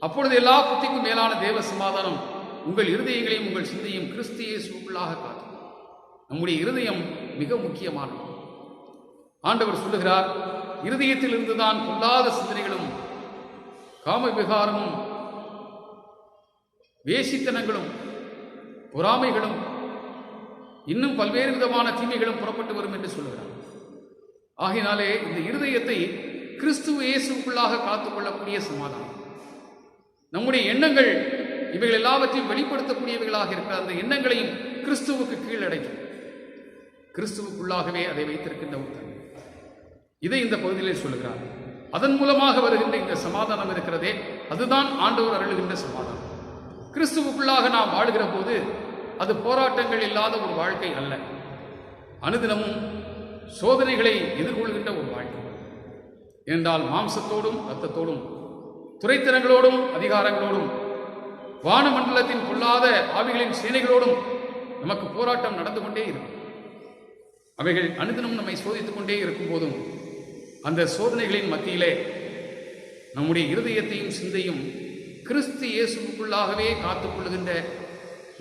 அப்பொழுது எல்லா புத்திக்கும் மேலான தேவ சமாதானம் உங்கள் இருதயங்களையும் உங்கள் சிந்தையும் கிறிஸ்து இயேசுவுக்குள்ளாக காட்டும். நம்முடைய இருதயம் மிக முக்கியமானது. ஆண்டவர் சொல்லுகிறார், இருதயத்தில் இருந்துதான் பொல்லாத சிந்தனைகளும் காம விகாரமும் வேசித்தனங்களும் பொறாமைகளும் இன்னும் பல்வேறு விதமான தீமைகளும் புறப்பட்டு வரும் என்று சொல்லுகிறார். ஆகையினாலே இந்த இருதயத்தை கிறிஸ்து இயேசுக்குள்ளாக காத்துக்கொள்ளக்கூடிய சமாதானம், நம்முடைய எண்ணங்கள் இவைகள் எல்லாவற்றையும் வெளிப்படுத்தக்கூடியவைகளாக இருக்கிற அந்த எண்ணங்களையும் கிறிஸ்துவுக்கு கீழடைக்கும். கிறிஸ்துவுக்குள்ளாகவே அதை வைத்திருக்கின்ற ஒரு தன்மை, இதை இந்த பகுதியிலே சொல்லுகிறார். அதன் மூலமாக வருகின்ற இந்த சமாதானம் இருக்கிறதே, அதுதான் ஆண்டவர் அருளுகின்ற சமாதானம். கிறிஸ்துவுக்குள்ளாக நாம் வாழுகிற போது அது போராட்டங்கள் இல்லாத ஒரு வாழ்க்கை அல்ல, அனுதினமும் சோதனைகளை எதிர்கொள்கின்ற ஒரு வாழ்க்கை. என்றால் மாம்சத்தோடும் இரத்தத்தோடும் துரைத்தனங்களோடும் அதிகாரங்களோடும் வானமண்டலத்தின் பொல்லாத ஆவிகளின் சேனைகளோடும் நமக்கு போராட்டம் நடந்து கொண்டே இருக்கும். அவைகள் அனுதினம் நம்மை சோதித்துக் கொண்டே இருக்கும் போதும் அந்த சோதனைகளின் மத்தியிலே நம்முடைய இருதயத்தையும் சிந்தையும் கிறிஸ்து இயேசுவுக்குள்ளாகவே காத்துக்கொள்ளுகின்ற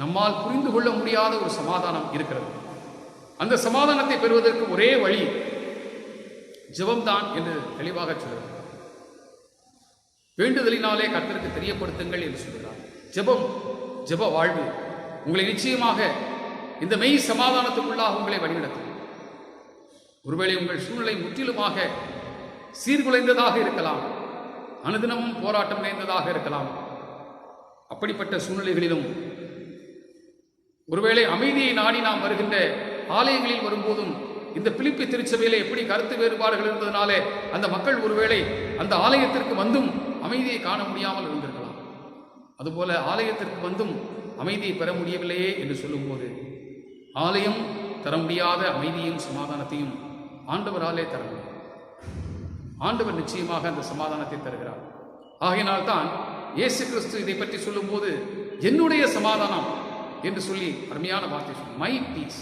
நம்மால் புரிந்து கொள்ள முடியாத ஒரு சமாதானம் இருக்கிறது. அந்த சமாதானத்தை பெறுவதற்கு ஒரே வழி ஜெபம்தான் என்று தெளிவாக சொல்கிறார். வேண்டுதலினாலே கர்த்தருக்கு தெரியப்படுத்துங்கள் என்று சொல்கிறார். ஜெபம், ஜெப வாழ்வு உங்களை நிச்சயமாக இந்த மெய் சமாதானத்துக்குள்ளாக உங்களை வழிநடத்தும். ஒருவேளை உங்கள் சூழ்நிலை முற்றிலுமாக சீர்குலைந்ததாக இருக்கலாம், அனுதினமும் போராட்டம் நிறைந்ததாக இருக்கலாம். அப்படிப்பட்ட சூழ்நிலைகளிலும் ஒருவேளை அமைதியை நாடி நாம் வருகின்ற ஆலயங்களில் வரும்போதும் இந்த பிலிப்பி திருச்சபையிலே எப்படி கருத்து வேறுபாடுகள் இருந்ததுனாலே அந்த மக்கள் ஒருவேளை அந்த ஆலயத்திற்கு வந்தும் அமைதியை காண முடியாமல் இருந்திருக்கலாம். அதுபோல ஆலயத்திற்கு வந்தும் அமைதியை பெற முடியவில்லையே என்று சொல்லும்போது ஆலயம் தர முடியாத அமைதியும் சமாதானத்தையும் ஆண்டவராலே தர முடியும். ஆண்டவர் நிச்சயமாக அந்த சமாதானத்தை தருகிறார். ஆகையினால்தான் இயேசு கிறிஸ்து இதை பற்றி சொல்லும்போது என்னுடைய சமாதானம் என்று சொல்லி அருமையான வார்த்தை சொல்லி, மை பீஸ்.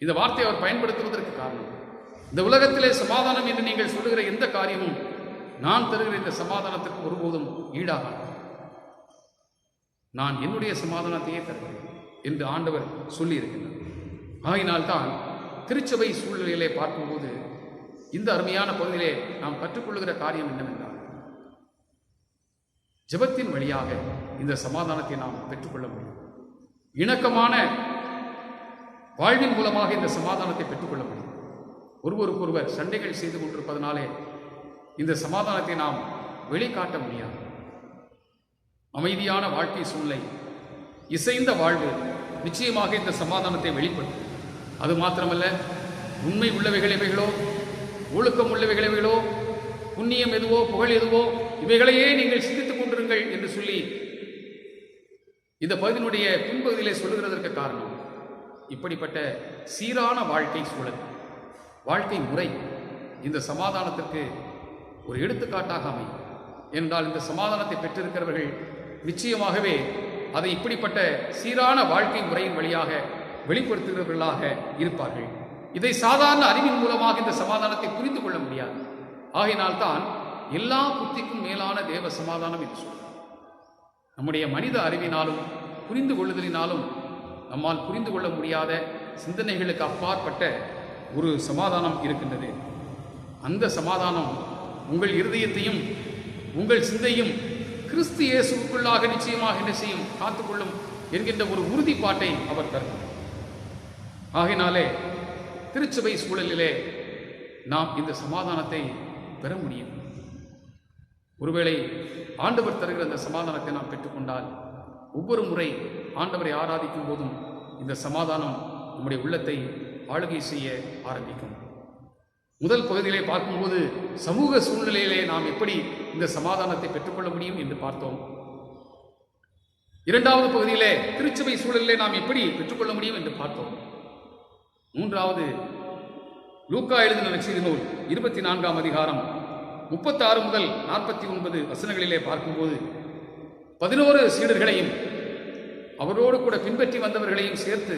இந்த வார்த்தையை அவர் பயன்படுத்துவதற்கு காரணம், இந்த உலகத்திலே சமாதானம் என்று நீங்கள் சொல்லுகிற எந்த காரியமும் நான் தருகிற இந்த சமாதானத்திற்கு ஒருபோதும் ஈடாகாது. நான் என்னுடைய சமாதானத்தையே தருகிறேன் என்று ஆண்டவர் சொல்லி இருக்கின்றார். ஆகினால்தான் திருச்சபை சூழ்நிலையிலே பார்க்கும்போது இந்த அருமையான பகுதியிலே நாம் கற்றுக்கொள்ளுகிற காரியம் என்னவென்றால், ஜெபத்தின் வழியாக இந்த சமாதானத்தை நாம் பெற்றுக்கொள்ள முடியும். இணக்கமான வாழ்வின் மூலமாக இந்த சமாதானத்தை பெற்றுக்கொள்ள முடியும். ஒருவருக்கொருவர் சண்டைகள் செய்து கொண்டிருப்பதனாலே இந்த சமாதானத்தை நாம் வெளிக்காட்ட முடியாது. அமைதியான வாழ்க்கை சூழ்நிலை, இசைந்த வாழ்வு நிச்சயமாக இந்த சமாதானத்தை வெளிப்படுத்தும். அது மாத்திரமல்ல, உண்மை உள்ளவைகள் எவைகளோ, ஒழுக்கம் உள்ளவைகள் எவைகளோ, புண்ணியம் எதுவோ, புகழ் எதுவோ, இவைகளையே நீங்கள் சிந்தித்துக் கொண்டிருங்கள் என்று சொல்லி இந்த பகுதியினுடைய பின்பகுதியிலே சொல்லுகிறதற்கு காரணம், இப்படிப்பட்ட சீரான வாழ்க்கை சூழல், வாழ்க்கை முறை இந்த சமாதானத்திற்கு ஒரு எடுத்துக்காட்டாக அமையும். என்றால் இந்த சமாதானத்தை பெற்றிருக்கிறவர்கள் நிச்சயமாகவே அதை இப்படிப்பட்ட சீரான வாழ்க்கை முறையின் வழியாக வெளிப்படுத்துகிறவர்களாக இருப்பார்கள். இதை சாதாரண அறிவின் மூலமாக இந்த சமாதானத்தை புரிந்து கொள்ள முடியாது. ஆகையினால்தான் எல்லா புத்திக்கும் மேலான தேவ சமாதானம் என்று சொல்கிறார். நம்முடைய மனித அறிவினாலும் புரிந்து கொள்ளுதலினாலும் நம்மால் புரிந்து கொள்ள முடியாத சிந்தனைகளுக்கு அப்பாற்பட்ட ஒரு சமாதானம் இருக்கின்றது. அந்த சமாதானம் உங்கள் இருதயத்தையும் உங்கள் சிந்தையும் கிறிஸ்து இயேசுவுக்குள்ளாக நிச்சயமாக என்ன செய்யும், காத்துக்கொள்ளும் என்கின்ற ஒரு உறுதிப்பாட்டை அவர் தருகிறார். ஆகினாலே திருச்சபை சூழலிலே நாம் இந்த சமாதானத்தை பெற முடியும். ஒருவேளை ஆண்டவர் தருகிற அந்த சமாதானத்தை நாம் பெற்றுக்கொண்டால் ஒவ்வொரு முறை ஆண்டவரை ஆராதிக்கும் போதும் இந்த சமாதானம் நம்முடைய உள்ளத்தை ஆளுகை செய்ய ஆரம்பிக்கும். முதல் பகுதியிலே பார்க்கும்போது சமூக சூழ்நிலையிலே நாம் எப்படி இந்த சமாதானத்தை பெற்றுக்கொள்ள முடியும் என்று பார்த்தோம். இரண்டாவது பகுதியிலே திருச்சபை சூழலிலே நாம் எப்படி பெற்றுக்கொள்ள முடியும் என்று பார்த்தோம். மூன்றாவது லூக்கா எழுதின நற்செய்தி நூல் 24ஆம் அதிகாரம் 36 முதல் 49 வசனங்களிலே பார்க்கும்போது 11 சீடர்களையும் அவரோடு கூட பின்பற்றி வந்தவர்களையும் சேர்த்து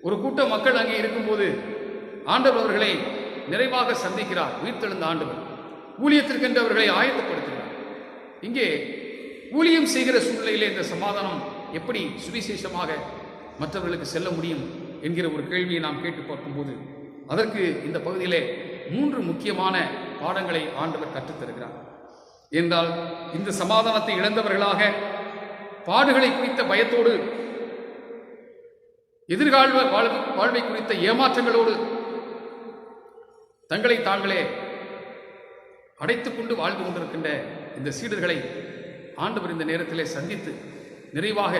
ஒரு கூட்ட மக்கள் அங்கே இருக்கும்போது ஆண்டவர் அவர்களை நிறைவாக சந்திக்கிறார். உயிர்த்தெழுந்த ஆண்டவர் ஊழியத்திற்கென்று அவர்களை ஆயத்தப்படுத்துகிறார். இங்கே ஊழியம் செய்கிற சூழ்நிலையிலே இந்த சமாதானம் எப்படி சுவிசேஷமாக மற்றவர்களுக்கு செல்ல முடியும் என்கிற ஒரு கேள்வியை நாம் கேட்டு பார்க்கும்போது அதற்கு இந்த பகுதியிலே 3 முக்கியமான பாடங்களை ஆண்டவர் கற்றுத்தருகிறார். என்றால் இந்த சமாதானத்தை இழந்தவர்களாக பாடுகளை குறித்த பயத்தோடு, எதிர்கால வாழ்வை குறித்த ஏமாற்றங்களோடு தங்களை தாங்களே அடைத்துக் கொண்டு வாழ்ந்து கொண்டிருக்கின்ற இந்த சீடர்களை ஆண்டவர் இந்த நேரத்திலே சந்தித்து நிறைவாக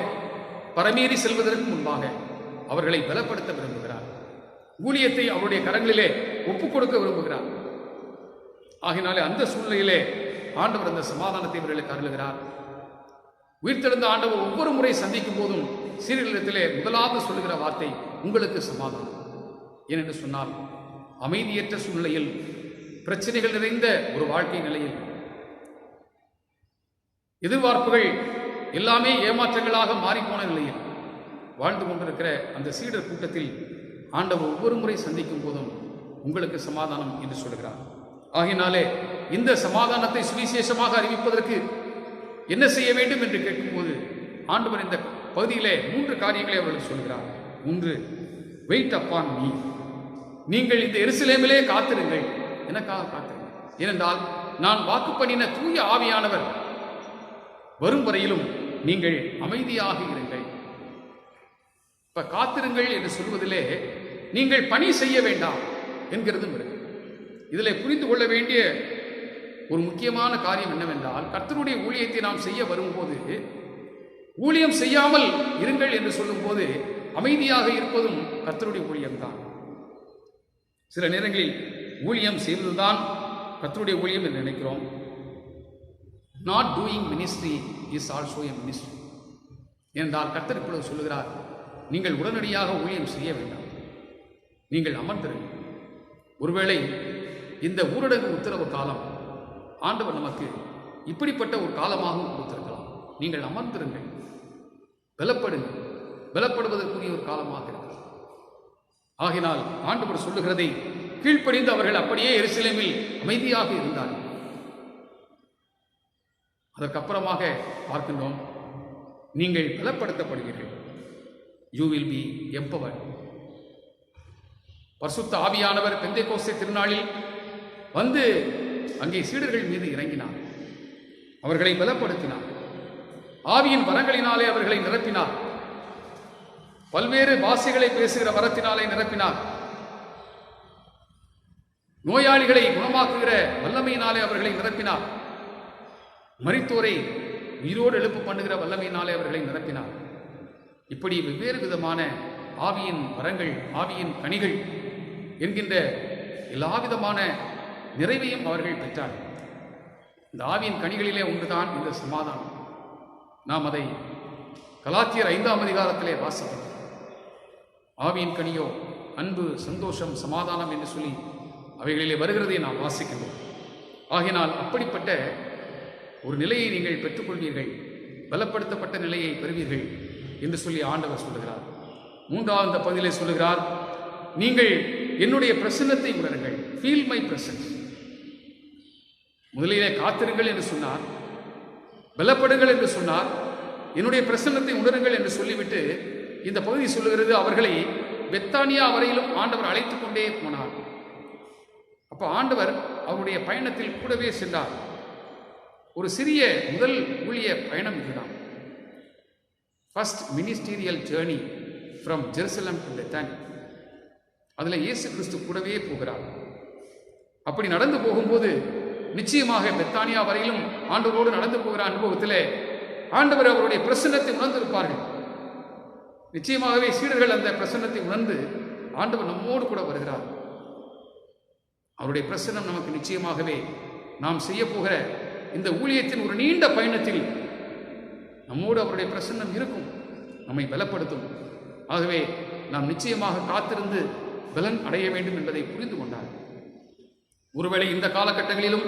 பரமேறி செல்வதற்கு முன்பாக அவர்களை பலப்படுத்த விரும்புகிறார். ஊழியத்தை அவருடைய கரங்களிலே ஒப்புக் கொடுக்க விரும்புகிறார். ஆகினாலே அந்த சூழ்நிலையிலே ஆண்டவர் அந்த சமாதானத்தை இவர்களுக்கு அருளுகிறார். உயிர்த்தெழுந்த ஆண்டவர் ஒவ்வொரு முறை சந்திக்கும் போதும் சீடர்களிடத்திலே முதலாவது சொல்லுகிற வார்த்தை உங்களுக்கு சமாதானம். ஏனென்று சொன்னால் அமைதியற்ற சூழ்நிலையில், பிரச்சனைகள் நிறைந்த ஒரு வாழ்க்கை நிலையில், எதிர்பார்ப்புகள் எல்லாமே ஏமாற்றங்களாக மாறிப்போன நிலையில் வாழ்ந்து கொண்டிருக்கிற அந்த சீடர் கூட்டத்தில் ஆண்டவர் ஒவ்வொரு முறை சந்திக்கும் போதும் உங்களுக்கு சமாதானம் என்று சொல்கிறார். ஆகினாலே இந்த சமாதானத்தை சுவிசேஷமாக அறிவிப்பதற்கு என்ன செய்ய வேண்டும் என்று கேட்கும்போது ஆண்டவர் இந்த பகுதியிலே 3 காரியங்களை அவர்கள் சொல்கிறார். 1, வெயிட் அப்பான் மீ. நீங்கள் இந்த எருசலேமிலே காத்திருங்கள். எனக்காக காத்திருங்கள். ஏனென்றால் நான் வாக்கு பண்ணின தூய ஆவியானவர் வரும் வரையிலும் நீங்கள் அமைதியாக இருங்கள். இப்ப காத்திருங்கள் என்று சொல்வதிலே நீங்கள் பணி செய்ய வேண்டாம் என்கிறதும் இருக்கு. இதில் புரிந்து கொள்ள வேண்டிய ஒரு முக்கியமான காரியம் என்னவென்றால், கர்த்தருடைய ஊழியத்தை நாம் செய்ய வரும்போது ஊழியம் செய்யாமல் இருங்கள் என்று சொல்லும் போது அமைதியாக இருப்பதும் கர்த்தருடைய ஊழியம்தான். சில நேரங்களில் ஊழியம் செய்வதுதான் கர்த்தருடைய ஊழியம் என்று நினைக்கிறோம். Not doing ministry is also a ministry. என்றால் கர்த்தர் இப்பொழுது சொல்லுகிறார், நீங்கள் உடனடியாக ஊழியம் செய்ய வேண்டாம், நீங்கள் அமர்ந்திருங்கள். ஒருவேளை இந்த ஊரடங்கு உத்தரவு காலம் ஆண்டவர் நமக்கு இப்படிப்பட்ட ஒரு காலமாகவும் கொடுத்திருக்கலாம். நீங்கள் அமர்ந்திருங்கள், பலப்படுங்கள். பலப்படுவதற்குரிய ஒரு காலமாக இருக்கிறது. ஆகினால் ஆண்டவர் சொல்லுகிறதை கீழ்ப்படிந்து அவர்கள் அப்படியே எருசலேமில் அமைதியாக இருந்தார்கள். அதற்கப்புறமாக பார்க்கின்றோம், நீங்கள் பலப்படுத்தப்படுவீர்கள். You will be empowered. பரிசுத்த ஆவியானவர் பெந்தேகோஸ்தே திருநாளில் வந்து அங்கே சீடர்கள் மீது இறங்கினார். அவர்களை பலப்படுத்தினார். ஆவியின் வரங்களினாலே அவர்களை நிரப்பினார். பல்வேறு பாஷைகளை பேசுகிற வரத்தினாலே நிரப்பினார். நோயாளிகளை குணமாக்குகிற வல்லமையினாலே அவர்களை நிரப்பினார். மரித்தோரை உயிரோடு எழுப்பு பண்ணுகிற வல்லமையினாலே அவர்களை நிரப்பினார். இப்படி வெவ்வேறு விதமான ஆவியின் வரங்கள், ஆவியின் கனிகள் என்கின்ற எல்லா விதமான நிறைவையும் அவர்கள் பெற்றார்கள். இந்த ஆவியின் கனிகளிலே ஒன்றுதான் இந்த சமாதானம். நாம் அதை கலாத்தியர் 5ஆம் அதிகாரத்திலே வாசிக்கிறோம். ஆவியின் கனியோ அன்பு, சந்தோஷம், சமாதானம் என்று சொல்லி அவைகளிலே வருகிறதை நாம் வாசிக்கின்றோம். ஆகினால் அப்படிப்பட்ட ஒரு நிலையை நீங்கள் பெற்றுக்கொள்வீர்கள், பலப்படுத்தப்பட்ட நிலையை பெறுவீர்கள் என்று சொல்லி ஆண்டவர் சொல்லுகிறார். மூன்றாவது அந்த பகுதியிலே சொல்லுகிறார், நீங்கள் என்னுடைய பிரசன்னத்தை உணருங்கள். Feel my presence. முதலிலே காத்திருங்கள் என்று சொன்னார், பலப்படுங்கள் என்று சொன்னார், என்னுடைய பிரசன்னத்தை உணருங்கள் என்று சொல்லிவிட்டு இந்த பகுதி சொல்லுகிறது, அவர்களை பெத்தானியா வரையிலும் ஆண்டவர் அழைத்துக் கொண்டே போனார். அப்போ ஆண்டவர் அவருடைய பயணத்தில் கூடவே சென்றார். ஒரு சிறிய முதல் ஊழிய பயணம் இதுதான். First ministerial journey from Jerusalem to Bethany. அதில் இயேசு கிறிஸ்து கூடவே போகிறார். அப்படி நடந்து போகும்போது நிச்சயமாக பெத்தானியா வரையிலும் ஆண்டவரோடு நடந்து போகிற அனுபவத்தில் ஆண்டவர் அவருடைய பிரசன்னத்தை உணர்ந்திருப்பார்கள். நிச்சயமாகவே சீடர்கள் அந்த பிரசன்னத்தை உணர்ந்து ஆண்டவர் நம்மோடு கூட வருகிறார். அவருடைய பிரசன்னம் நமக்கு நிச்சயமாகவே நாம் செய்ய போகிற இந்த ஊழியத்தின் ஒரு நீண்ட பயணத்தில் நம்மோடு அவருடைய பிரசன்னம் இருக்கும், நம்மை பலப்படுத்தும். ஆகவே நாம் நிச்சயமாக காத்திருந்து பலன் அடைய வேண்டும் என்பதை புரிந்து கொண்டார். ஒருவேளை இந்த காலகட்டங்களிலும்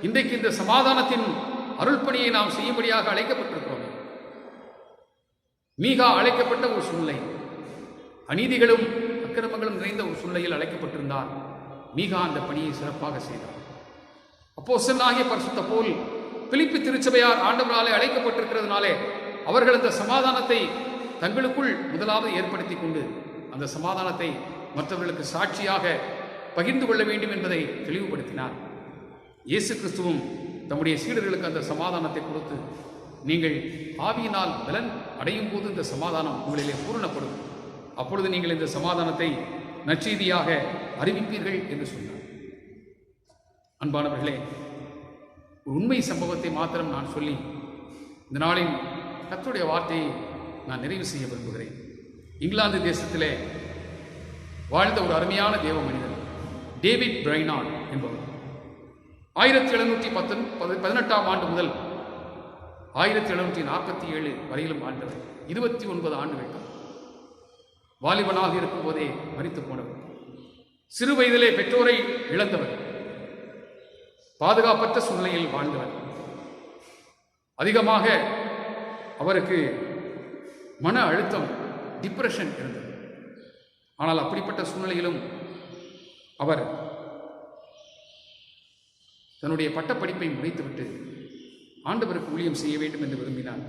இன்றைக்கு இந்த சமாதானத்தின் அருள்பணியை நாம் செய்யும்படியாக அழைக்கப்பட்டிருக்கிறோம். மீகா அழைக்கப்பட்ட ஒரு சூழ்நிலை, அநீதிகளும் அக்கிரமங்களும் நிறைந்த ஒரு சூழ்நிலையில் அழைக்கப்பட்டிருந்தார். மீகா அந்த பணியை சிறப்பாக செய்தார். அப்போஸ்தலனாகிய பரிசுத்த பவுல் பிலிப்பி திருச்சபையார் ஆண்டவராலே அழைக்கப்பட்டிருக்கிறதுனாலே அவர்கள் அந்த சமாதானத்தை தங்களுக்குள் முதலாவது ஏற்படுத்தி கொண்டு அந்த சமாதானத்தை மற்றவர்களுக்கு சாட்சியாக பகிர்ந்து கொள்ள வேண்டும் என்பதை தெளிவுபடுத்தினார். இயேசு கிறிஸ்துவும் தம்முடைய சீடர்களுக்கு அந்த சமாதானத்தை கொடுத்து, நீங்கள் ஆவியினால் பலன் அடையும் போது இந்த சமாதானம் உங்களிலே பூரணப்படும், அப்பொழுது நீங்கள் இந்த சமாதானத்தை நற்செய்தியாக அறிவிப்பீர்கள் என்று சொன்னார். அன்பானவர்களே, ஒரு உண்மை சம்பவத்தை மாத்திரம் நான் சொல்லி இந்த நாளின் கர்த்தருடைய வார்த்தையை நான் நிறைவு செய்ய விரும்புகிறேன். இங்கிலாந்து தேசத்திலே வாழ்ந்த ஒரு அருமையான தேவ மனிதர் டேவிட் பிரைனார்ட் என்பவர் 1718 ஆண்டு முதல் 1747 வரையிலும் வாழ்ந்தவர். 29 ஆண்டுகள். வாலிபனாக இருக்கும் போதே மரித்து போனவர். சிறு வயதிலே பெற்றோரை இழந்தவர். பாதுகாப்பற்ற சூழ்நிலையில் வாழ்ந்தவர். அதிகமாக அவருக்கு மன அழுத்தம், டிப்ரெஷன் இருந்தது. ஆனால் அப்படிப்பட்ட சூழ்நிலையிலும் அவர் தன்னுடைய பட்டப்படிப்பை முடித்துவிட்டு ஆண்டவருக்கு ஊழியம் செய்ய வேண்டும் என்று விரும்பினார்.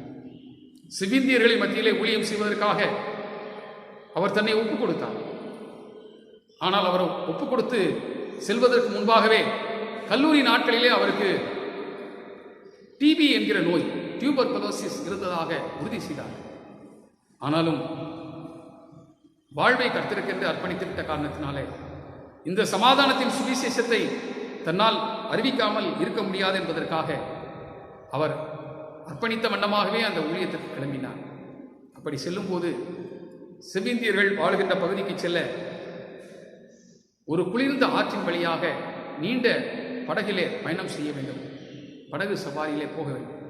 செவிந்தியர்களின் மத்தியிலே ஊழியம் செய்வதற்காக அவர் தன்னை ஒப்புக் கொடுத்தார். ஆனால் அவர் ஒப்புக் கொடுத்து செல்வதற்கு முன்பாகவே கல்லூரி நாட்களிலே அவருக்கு டிபி என்கிற நோய், டியூபர்குலோசிஸ் இருந்ததாக உறுதி செய்தார். ஆனாலும் வாழ்வை கர்த்தருக்கென்று அர்ப்பணித்துவிட்ட காரணத்தினாலே இந்த சமாதானத்தின் சுவிசேஷத்தை தன்னால் அறிவிக்காமல் இருக்க முடியாது என்பதற்காக அவர் அர்ப்பணித்த வண்ணமாகவே அந்த ஊழியத்திற்கு கிளம்பினார். அப்படி செல்லும்போது செவிந்தியர்கள் வாழ்கின்ற பகுதிக்கு செல்ல ஒரு குளிர்ந்த ஆற்றின் வழியாக நீண்ட படகிலே பயணம் செய்ய வேண்டும். படகு சவாரியிலே போக வேண்டும்.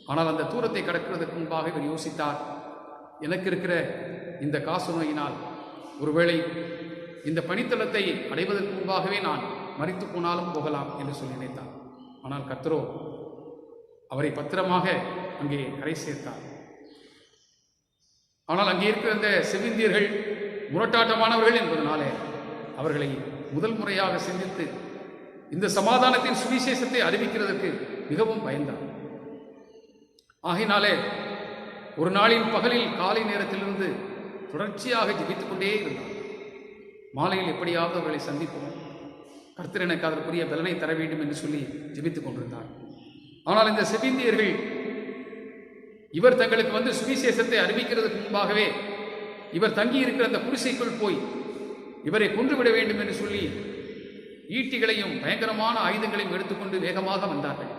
ஆனால் அந்த தூரத்தை கடக்கிறதுக்கு முன்பாக இவர் யோசித்தார், எனக்கு இருக்கிற இந்த காசு நோயினால் ஒருவேளை இந்த பணித்தளத்தை அடைவதற்கு முன்பாகவே நான் மரித்து போனாலும் போகலாம் என்று சொல்லி நினைத்தார். ஆனால் கர்த்தரோ அவரை பத்திரமாக அங்கே கரை சேர்த்தார். ஆனால் அங்கே இருக்கிற அந்த செவிந்தியர்கள் முரட்டாட்டமானவர்கள் என்பதனாலே அவர்களை முதல் முறையாக சிந்தித்து இந்த சமாதானத்தின் சுவிசேஷத்தை அறிவிக்கிறதற்கு மிகவும் பயந்தார். ஆகினாலே ஒரு நாளின் பகலில் காலை நேரத்திலிருந்து தொடர்ச்சியாக ஜெபித்துக் கொண்டே இருந்தார். மாலையில் எப்படியாவது அவர்களை சந்திப்போம், கர்த்தர் எனக்கு அதற்குரிய பலனை தர வேண்டும் என்று சொல்லி ஜெபித்துக் கொண்டிருந்தார். ஆனால் இந்த செவிந்தியர்கள் இவர் தங்களுக்கு வந்து சுவிசேஷத்தை அறிவிக்கிறதுக்கு முன்பாகவே இவர் தங்கி இருக்கிற அந்த குடிசைக்குள் போய் இவரை கொன்றுவிட வேண்டும் என்று சொல்லி ஈட்டிகளையும் பயங்கரமான ஆயுதங்களையும் எடுத்துக்கொண்டு வேகமாக வந்தார்கள்.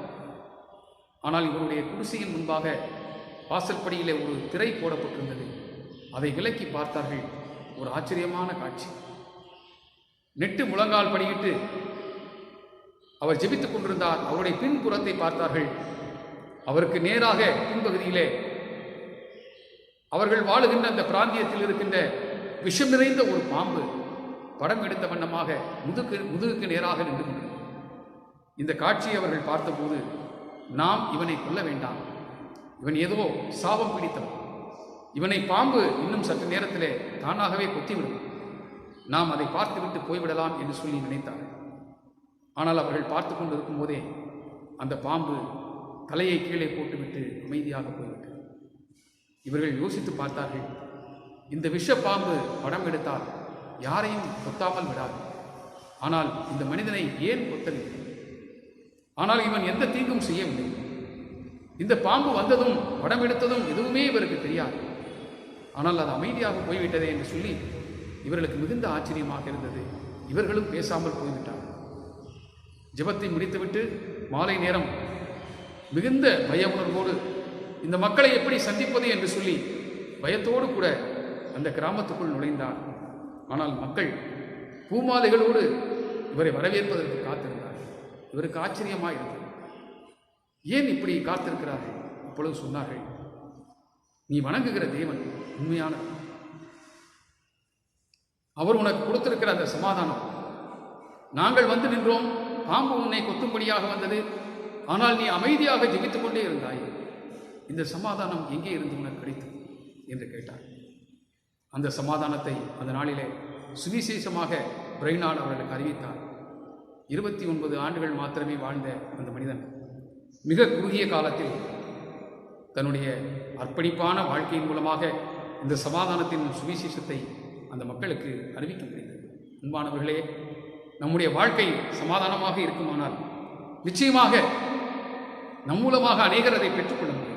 ஆனால் இவருடைய குடிசையின் முன்பாக வாசற்படியிலே ஒரு திரை போடப்பட்டிருந்தது. அதை விலக்கி பார்த்தார்கள். ஒரு ஆச்சரியமான காட்சி. நெட்டு முழங்கால் படியிட்டு அவர் ஜெபித்துக் கொண்டிருந்தார். அவருடைய பின்புறத்தை பார்த்தார்கள். அவருக்கு நேராக பின்பகுதியிலே அவர்கள் வாழுகின்ற அந்த பிராந்தியத்தில் இருக்கின்ற விஷம் நிறைந்த ஒரு பாம்பு படம் எடுத்த வண்ணமாக முதுகுக்கு நேராக நின்று கொண்டது. இந்த காட்சியை அவர்கள் பார்த்தபோது, நாம் இவனை கொல்ல வேண்டாம், இவன் ஏதோ சாபம் பிடித்தவன், இவனை பாம்பு இன்னும் சற்று நேரத்திலே தானாகவே கொத்திவிடும், நாம் அதை பார்த்துவிட்டு போய்விடலாம் என்று சொல்லி நினைத்தார்கள். ஆனால் அவர்கள் பார்த்து கொண்டு இருக்கும் போதே அந்த பாம்பு தலையை கீழே போட்டுவிட்டு அமைதியாக போய்விட்டது. இவர்கள் யோசித்து பார்த்தார்கள், இந்த விஷ பாம்பு படம் எடுத்தால் யாரையும் கொத்தாமல் விடாது, ஆனால் இந்த மனிதனை ஏன் கொத்தவில்லை? ஆனால் இவன் எந்த தீங்கும் செய்யவில்லை. இந்த பாம்பு வந்ததும் படம் எடுத்ததும் எதுவுமே இவருக்கு தெரியாது, ஆனால் அது அமைதியாக போய்விட்டதே என்று சொல்லி இவர்களுக்கு மிகுந்த ஆச்சரியமாக இருந்தது. இவர்களும் பேசாமல் போய்விட்டார். ஜெபத்தை முடித்துவிட்டு மாலை நேரம் மிகுந்த பய உணர்வோடு இந்த மக்களை எப்படி சந்திப்பது என்று சொல்லி பயத்தோடு கூட அந்த கிராமத்துக்குள் நுழைந்தார். ஆனால் மக்கள் பூமாலைகளோடு இவரை வரவேற்பதற்கு காத்திருந்தார்கள். இவருக்கு ஆச்சரியமாக இருந்தது, ஏன் இப்படி காத்திருக்கிறார்கள்? அப்பொழுது சொன்னார்கள், நீ வணங்குகிற தேவன் உண்மையானவர், அவர் உனக்கு கொடுத்திருக்கிற அந்த சமாதானம். நாங்கள் வந்து நின்றோம், பாம்பு உன்னை கொத்தும்படியாக வந்தது, ஆனால் நீ அமைதியாக ஜெபித்துக் கொண்டே இருந்தாய். இந்த சமாதானம் எங்கே இருந்து உனக்கு கிடைத்தது என்று கேட்டார். அந்த சமாதானத்தை அந்த நாளிலே சுவிசேஷமாக பிரைனாட் அவர்களுக்கு அறிவித்தார். 29 ஆண்டுகள் மாத்திரமே வாழ்ந்த அந்த மனிதன் மிக குறுகிய காலத்தில் தன்னுடைய அர்ப்பணிப்பான வாழ்க்கையின் மூலமாக இந்த சமாதானத்தின் சுவிசேஷத்தை அந்த மக்களுக்கு அறிவிக்க முடிந்தது. அன்பானவர்களே, நம்முடைய வாழ்க்கை சமாதானமாக இருக்குமானால் நிச்சயமாக நம் மூலமாக அநேகர் அதை பெற்றுக்கொள்ள முடியும்.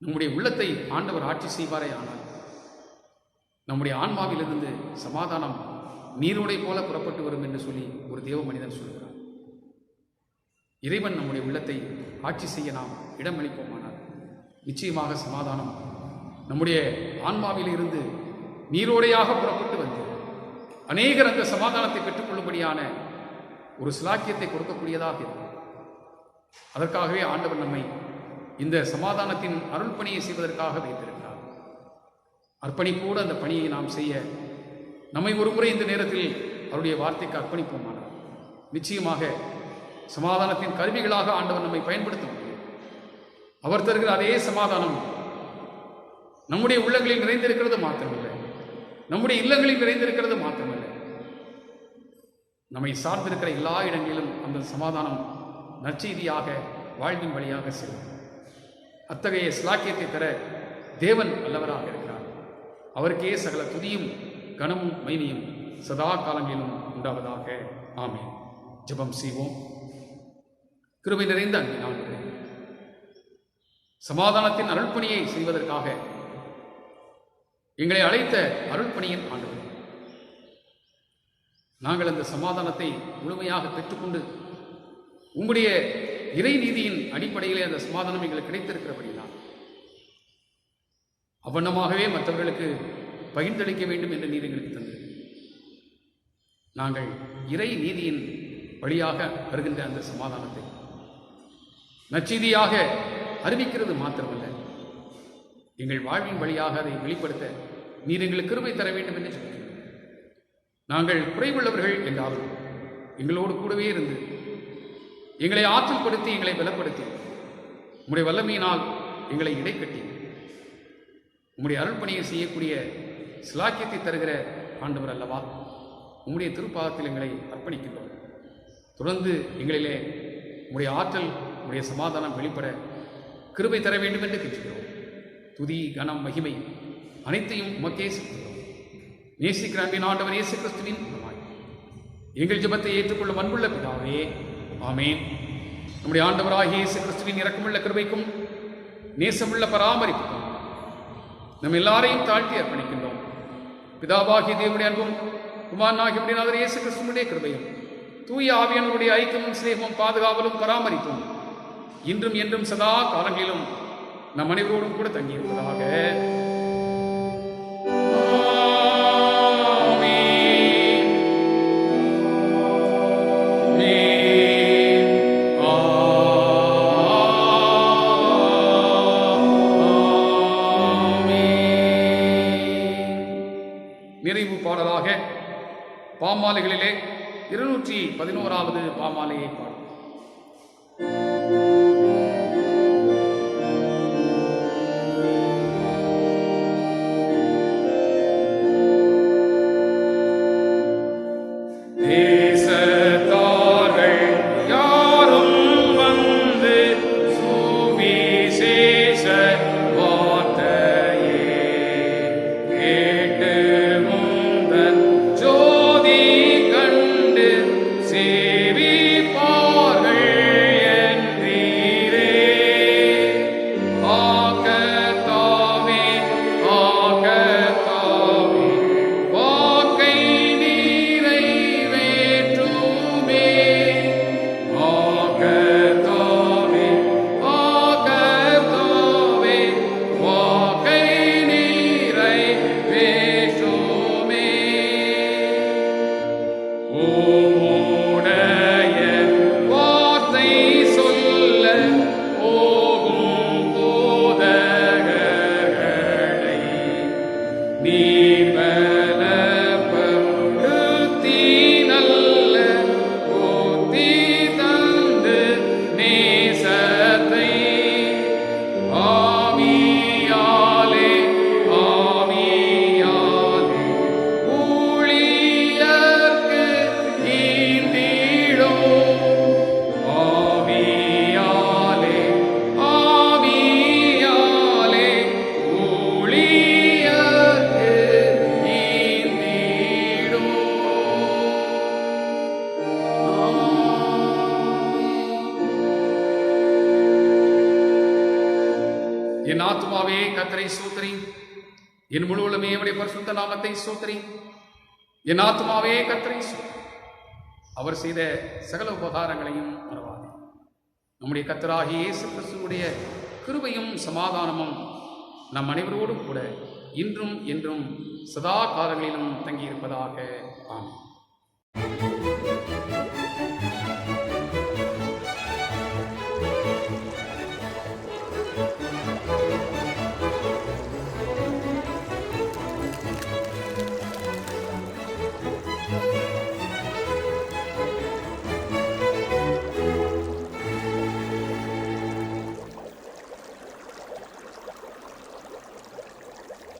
நம்முடைய உள்ளத்தை ஆண்டவர் ஆட்சி செய்வாரே ஆனால் நம்முடைய ஆன்மாவிலிருந்து சமாதானம் நீரோடை போல புறப்பட்டு வரும் என்று சொல்லி ஒரு தேவ மனிதன் சொல்கிறார். இறைவன் நம்முடைய உள்ளத்தை ஆட்சி செய்ய நாம் இடமளிப்போமானால் நிச்சயமாக சமாதானம் நம்முடைய ஆன்மாவில் இருந்து நீரோடையாக புறப்பட்டு வந்து அநேகர் அந்த சமாதானத்தை பெற்றுக்கொள்ளும்படியான ஒரு சிலாக்கியத்தை கொடுக்கக்கூடியதாக இருக்கும். அதற்காகவே ஆண்டவர் நம்மை இந்த சமாதானத்தின் அருள் பணியை செய்வதற்காக வைத்திருக்கிறார். அர்ப்பணிப்போடு அந்த பணியை நாம் செய்ய நம்மை ஒருமுறை இந்த நேரத்தில் அவருடைய வார்த்தைக்கு அர்ப்பணிப்போமானால் நிச்சயமாக சமாதானத்தின் கருவிகளாக ஆண்டவர் நம்மை பயன்படுத்த முடியும். அவர் தருகிற அதே சமாதானம் நம்முடைய உள்ளங்களில் நிறைந்திருக்கிறது மாத்திரமல்ல, நம்முடைய இல்லங்களில் நிறைந்திருக்கிறது மாத்திரமல்ல, நம்மை சார்ந்திருக்கிற எல்லா இடங்களிலும் அந்த சமாதானம் நற்செய்தியாக வாழ்வின் வழியாக செல்லும். அத்தகைய சிலாக்கியத்தை தர தேவன் வல்லவராக இருக்கிறார். அவருக்கே சகல துதியும் கனமும் மைமையும் சதா காலங்களிலும் உண்டாவதாக. ஆமென். ஜெபம் செய்வோம். கிருபை நிறைந்த அன்பின் ஆண்டவரே, சமாதானத்தின் அருள்பணியை செய்வதற்காக எங்களை அழைத்த அருள்பணியின் ஆண்டவரே, நாங்கள் அந்த சமாதானத்தை முழுமையாக பெற்றுக்கொண்டு உங்களுடைய இறை நீதியின் அடிப்படையிலே அந்த சமாதானம் எங்களுக்கு கிடைத்திருக்கிறபடிதான் அவ்வண்ணமாகவே மற்றவர்களுக்கு பகிர்ந்தளிக்க வேண்டும் என்று நீர் எங்களுக்கு தந்தது. நாங்கள் இறை நீதியின் வழியாக வருகின்ற அந்த சமாதானத்தை நற்செய்தியாக அறிவிக்கிறது மாத்திரமல்ல, எங்கள் வாழ்வின் வழியாக அதை வெளிப்படுத்த நீர் எங்களுக்கு கிருபை தர வேண்டும் என்று சொல்கிறோம். நாங்கள் குறைவுள்ளவர்கள் என்றாலும் எங்களோடு கூடவே இருந்து எங்களை ஆற்றல் படுத்தி எங்களை பலப்படுத்தி உம்முடைய வல்லமையினால் எங்களை இடைக்கட்டி உம்முடைய அருள்பணியை செய்யக்கூடிய சிலாக்கியத்தை தருகிற ஆண்டவர் அல்லவா. உம்முடைய திருப்பாதத்தில் எங்களை அர்ப்பணிக்கின்றோம். தொடர்ந்து எங்களிலே உம்முடைய ஆற்றல் உம்முடைய சமாதானம் வெளிப்பட கிருபை தர வேண்டும் என்று கேட்கிறோம். துதி கனம் மகிமை அனைத்தையும் உமக்கே செய்கிறோம். நேசிக்கிற அன்பின் ஆண்டவர் இயேசு கிறிஸ்துவின் மூலமாய் எங்கள் ஜெபத்தை ஏற்றுக்கொள்ளும் அன்புள்ள பிதாவே, ஆமென். நம்முடைய ஆண்டவராகிய இயேசு கிறிஸ்துவின் இரக்கமுள்ள கிருபைக்கும் நேசமுள்ள பராமரிப்புக்கும் நம்ம எல்லாரையும் தாழ்த்தி அர்ப்பணிக்கின்றோம். பிதாவாகிய தேவனுடைய அன்பும் குமாரனாகிய நாதர் இயேசு கிறிஸ்துவினுடைய கிருபையும் தூய ஆவியானவருடைய ஐக்கியமும் சிநேகமும் பாதுகாவலும் பராமரிப்பும் இன்றும் என்றும் சதா காலங்களிலும் நம் அனைவரோடும் கூட தங்கியிருப்பதாக. நிறைவு பாடலாக பாமாலைகளிலே 211வது பாமாலையை பாடும். நீர் பலப்படுத்தி நல்ல போத்தி தந்து நேசத்தை ஆவியாலே ஊழியர்க்கு ஈந்திடும். ஆவியாலே ஊழியர்க்கு ஈந்திடும். என் ஆத்துமாவே கர்த்தரை ஸ்தோத்திரி, என் முழு உள்ளமே அவருடைய பரிசுத்த நாமத்தை ஸ்தோத்திரி. என் ஆத்துமாவே கர்த்தரை ஸ்தோத்திரி, அவர் செய்த சகல உபகாரங்களையும் மறவாதே. நம்முடைய கர்த்தராகிய இயேசு கிறிஸ்துவுடைய கிருபையும் சமாதானமும் நம் அனைவரோடும் கூட இன்றும் என்றும் சதா காலங்களிலும் தங்கியிருப்பதாக. ஆமென்.